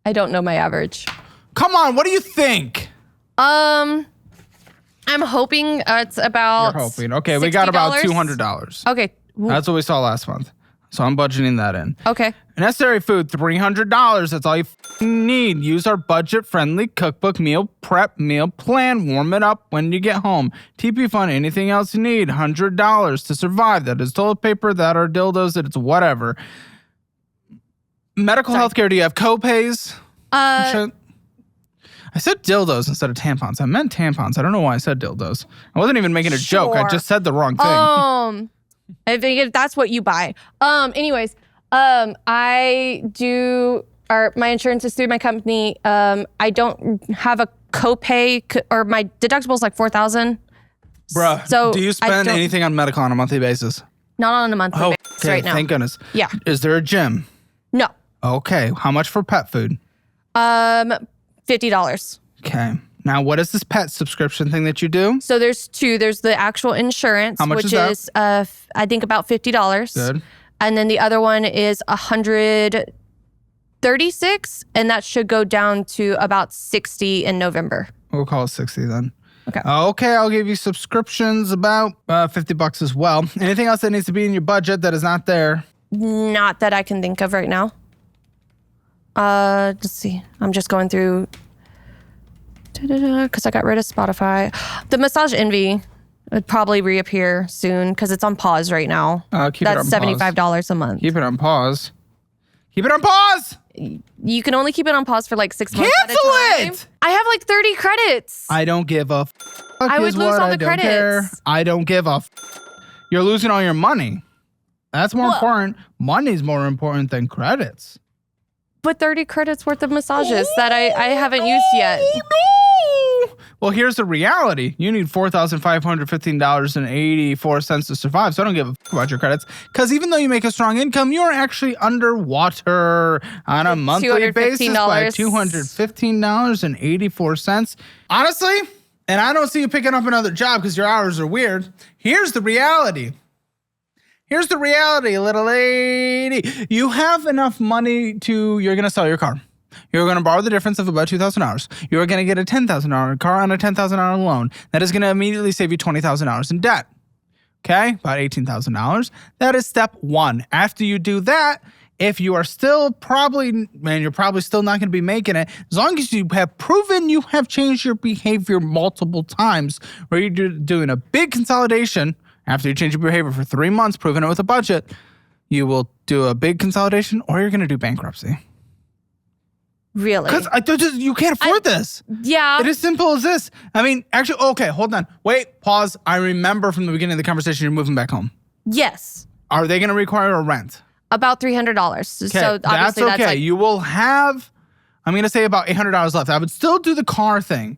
I don't know my average. Come on, what do you think? I'm hoping it's about. You're hoping. Okay, we got about $200. Okay. That's what we saw last month. So I'm budgeting that in. Okay. Necessary food, $300. That's all you need. Use our budget-friendly cookbook meal prep meal plan. Warm it up when you get home. TP fund, anything else you need, $100 to survive. That is toilet paper, that are dildos, that it's whatever. Medical health care, do you have co-pays? I said dildos instead of tampons. I meant tampons. I don't know why I said dildos. I wasn't even making a joke. I just said the wrong thing. I think if that's what you buy. Anyways, I do, or my insurance is through my company. I don't have a copay, or my deductible is like $4,000. Bruh, So do you spend anything on medical on a monthly basis? Not on a monthly basis right now. Thank goodness. Yeah. Is there a gym? No. Okay. How much for pet food? $50. Okay. Now, what is this pet subscription thing that you do? So there's two. There's the actual insurance, How much which is is I think about $50. Good. And then the other one is $136, and that should go down to about $60 in November. We'll call it 60 then. Okay. Okay, I'll give you subscriptions about $50 as well. Anything else that needs to be in your budget that is not there? Not that I can think of right now. Let's see. I'm just going through because I got rid of Spotify. The Massage Envy would probably reappear soon because it's on pause right now. Keep it on That's $75 a month. Keep it on pause. Keep it on pause! You can only keep it on pause for like 6 months Cancel at a time. it! I have like 30 credits. I don't give a I would lose all the don't care. credits. I don't give a You're losing all your money. That's more important. Money's more important than credits. But 30 credits worth of massages that I haven't used yet. No. Well, here's the reality. You need $4,515.84 to survive. So I don't give a about your credits. Because even though you make a strong income, you are actually underwater on a monthly basis by $215.84. Honestly, and I don't see you picking up another job because your hours are weird. Here's the reality. Here's the reality, little lady. You have enough money you're going to sell your car. You're going to borrow the difference of about $2,000. You're going to get a $10,000 car on a $10,000 loan. That is going to immediately save you $20,000 in debt. Okay? About $18,000. That is step one. After you do that, if you are still you're probably still not going to be making it, as long as you have proven you have changed your behavior multiple times, where you're doing a big consolidation. After you change your behavior for 3 months, proving it with a budget, you will do a big consolidation or you're going to do bankruptcy. Really? Because you can't afford this. Yeah. It is simple as this. I mean, actually, okay, hold on. Wait, pause. I remember from the beginning of the conversation, you're moving back home. Yes. Are they going to require a rent? About $300. Okay, So obviously that's okay. like, You will have, I'm going to say about $800 left. I would still do the car thing.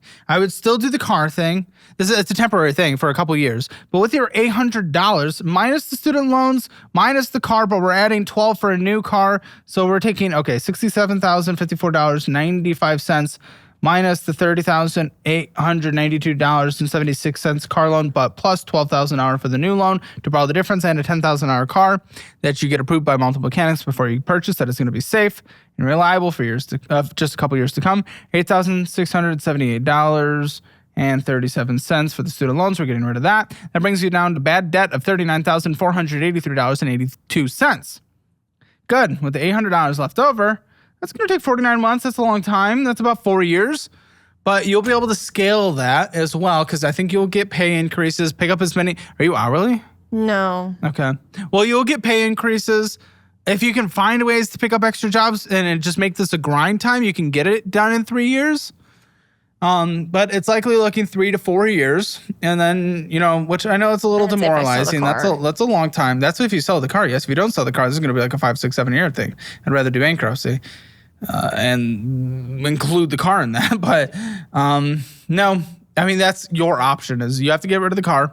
It's a temporary thing for a couple of years. But with your $800, minus the student loans, minus the car, but we're adding $12 for a new car. So we're taking, $67,054.95 minus the $30,892.76 car loan, but plus $12,000 for the new loan to borrow the difference, and a $10,000 car that you get approved by multiple mechanics before you purchase. That is going to be safe and reliable for years to just a couple years to come. $8,678.37 for the student loans. We're getting rid of that. That brings you down to bad debt of $39,483.82. Good. With the $800 left over, that's going to take 49 months. That's a long time. That's about 4 years. But you'll be able to scale that as well, because I think you'll get pay increases, pick up as many. Are you hourly? No. Okay. Well, you'll get pay increases. If you can find ways to pick up extra jobs and just make this a grind time, you can get it done in 3 years. But it's likely looking 3 to 4 years. And then, which I know it's a little demoralizing. That's a long time. That's if you sell the car. Yes, if you don't sell the car, this is going to be like a 5, 6, 7 year thing. I'd rather do bankruptcy and include the car in that. But no, I mean, that's your option is you have to get rid of the car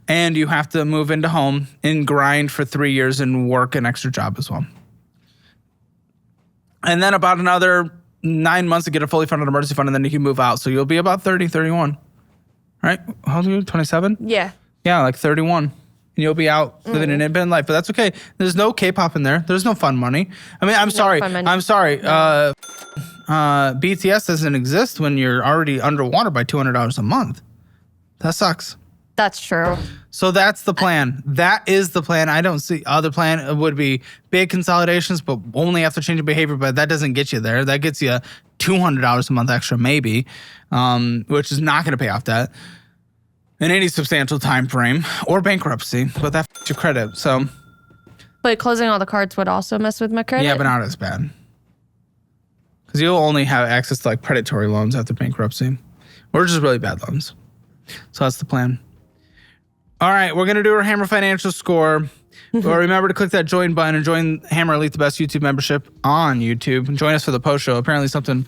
and you have to move into home and grind for 3 years and work an extra job as well. And then about another 9 months to get a fully funded emergency fund, and then you can move out. So you'll be about 30, 31. Right? How old are you? 27? Yeah. Yeah, like 31. And you'll be out living an independent life. But that's okay. There's no K-pop in there. There's no fun money. I mean, I'm sorry. No. BTS doesn't exist when you're already underwater by $200 a month. That sucks. That's true. So that's the plan. That is the plan. I don't see other plan would be big consolidations, but only after changing behavior. But that doesn't get you there. That gets you $200 a month extra, maybe, which is not going to pay off debt in any substantial time frame or bankruptcy. But that f***s your credit. So, but closing all the cards would also mess with my credit. yeah, but not as bad because you'll only have access to like predatory loans after bankruptcy, or just really bad loans. So that's the plan. All right, we're going to do our Hammer Financial Score. Well, remember to click that join button and join Hammer Elite, the best YouTube membership on YouTube. And join us for the post show. Apparently something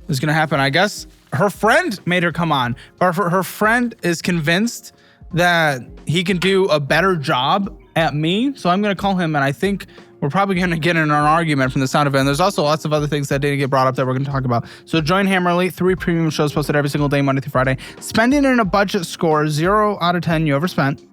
is going to happen. I guess her friend made her come on. But her friend is convinced that he can do a better job at me. So I'm going to call him, and I think we're probably going to get in an argument from the sound of it. And there's also lots of other things that didn't get brought up that we're going to talk about. So join Hammer Elite, 3 premium shows posted every single day, Monday through Friday. Spending in a budget score, 0 out of 10 you overspent.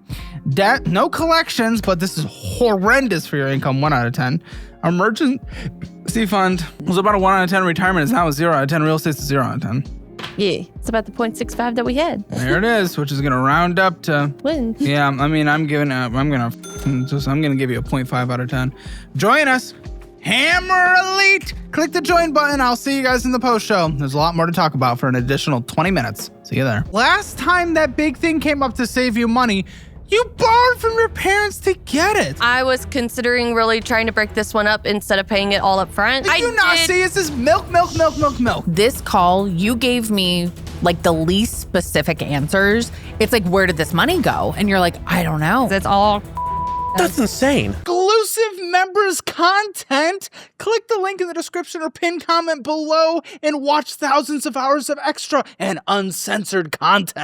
Debt, no collections, but this is horrendous for your income, 1 out of 10. Emergency fund was about a 1 out of 10. Retirement is now a 0 out of 10. Real estate's a 0 out of 10. Yeah, it's about the 0.65 that we had. There it is, which is going to round up to Win. Yeah, I mean, I'm going to give you a 0.5 out of 10. Join us, Hammer Elite. Click the join button. I'll see you guys in the post show. There's a lot more to talk about for an additional 20 minutes. See you there. Last time that big thing came up to save you money, you borrowed from your parents to get it. I was considering really trying to break this one up instead of paying it all up front. Did you not see? It's just milk. This call, you gave me like the least specific answers. It's like, where did this money go? And you're like, I don't know. It's all That's insane. Exclusive members content. Click the link in the description or pinned comment below and watch thousands of hours of extra and uncensored content.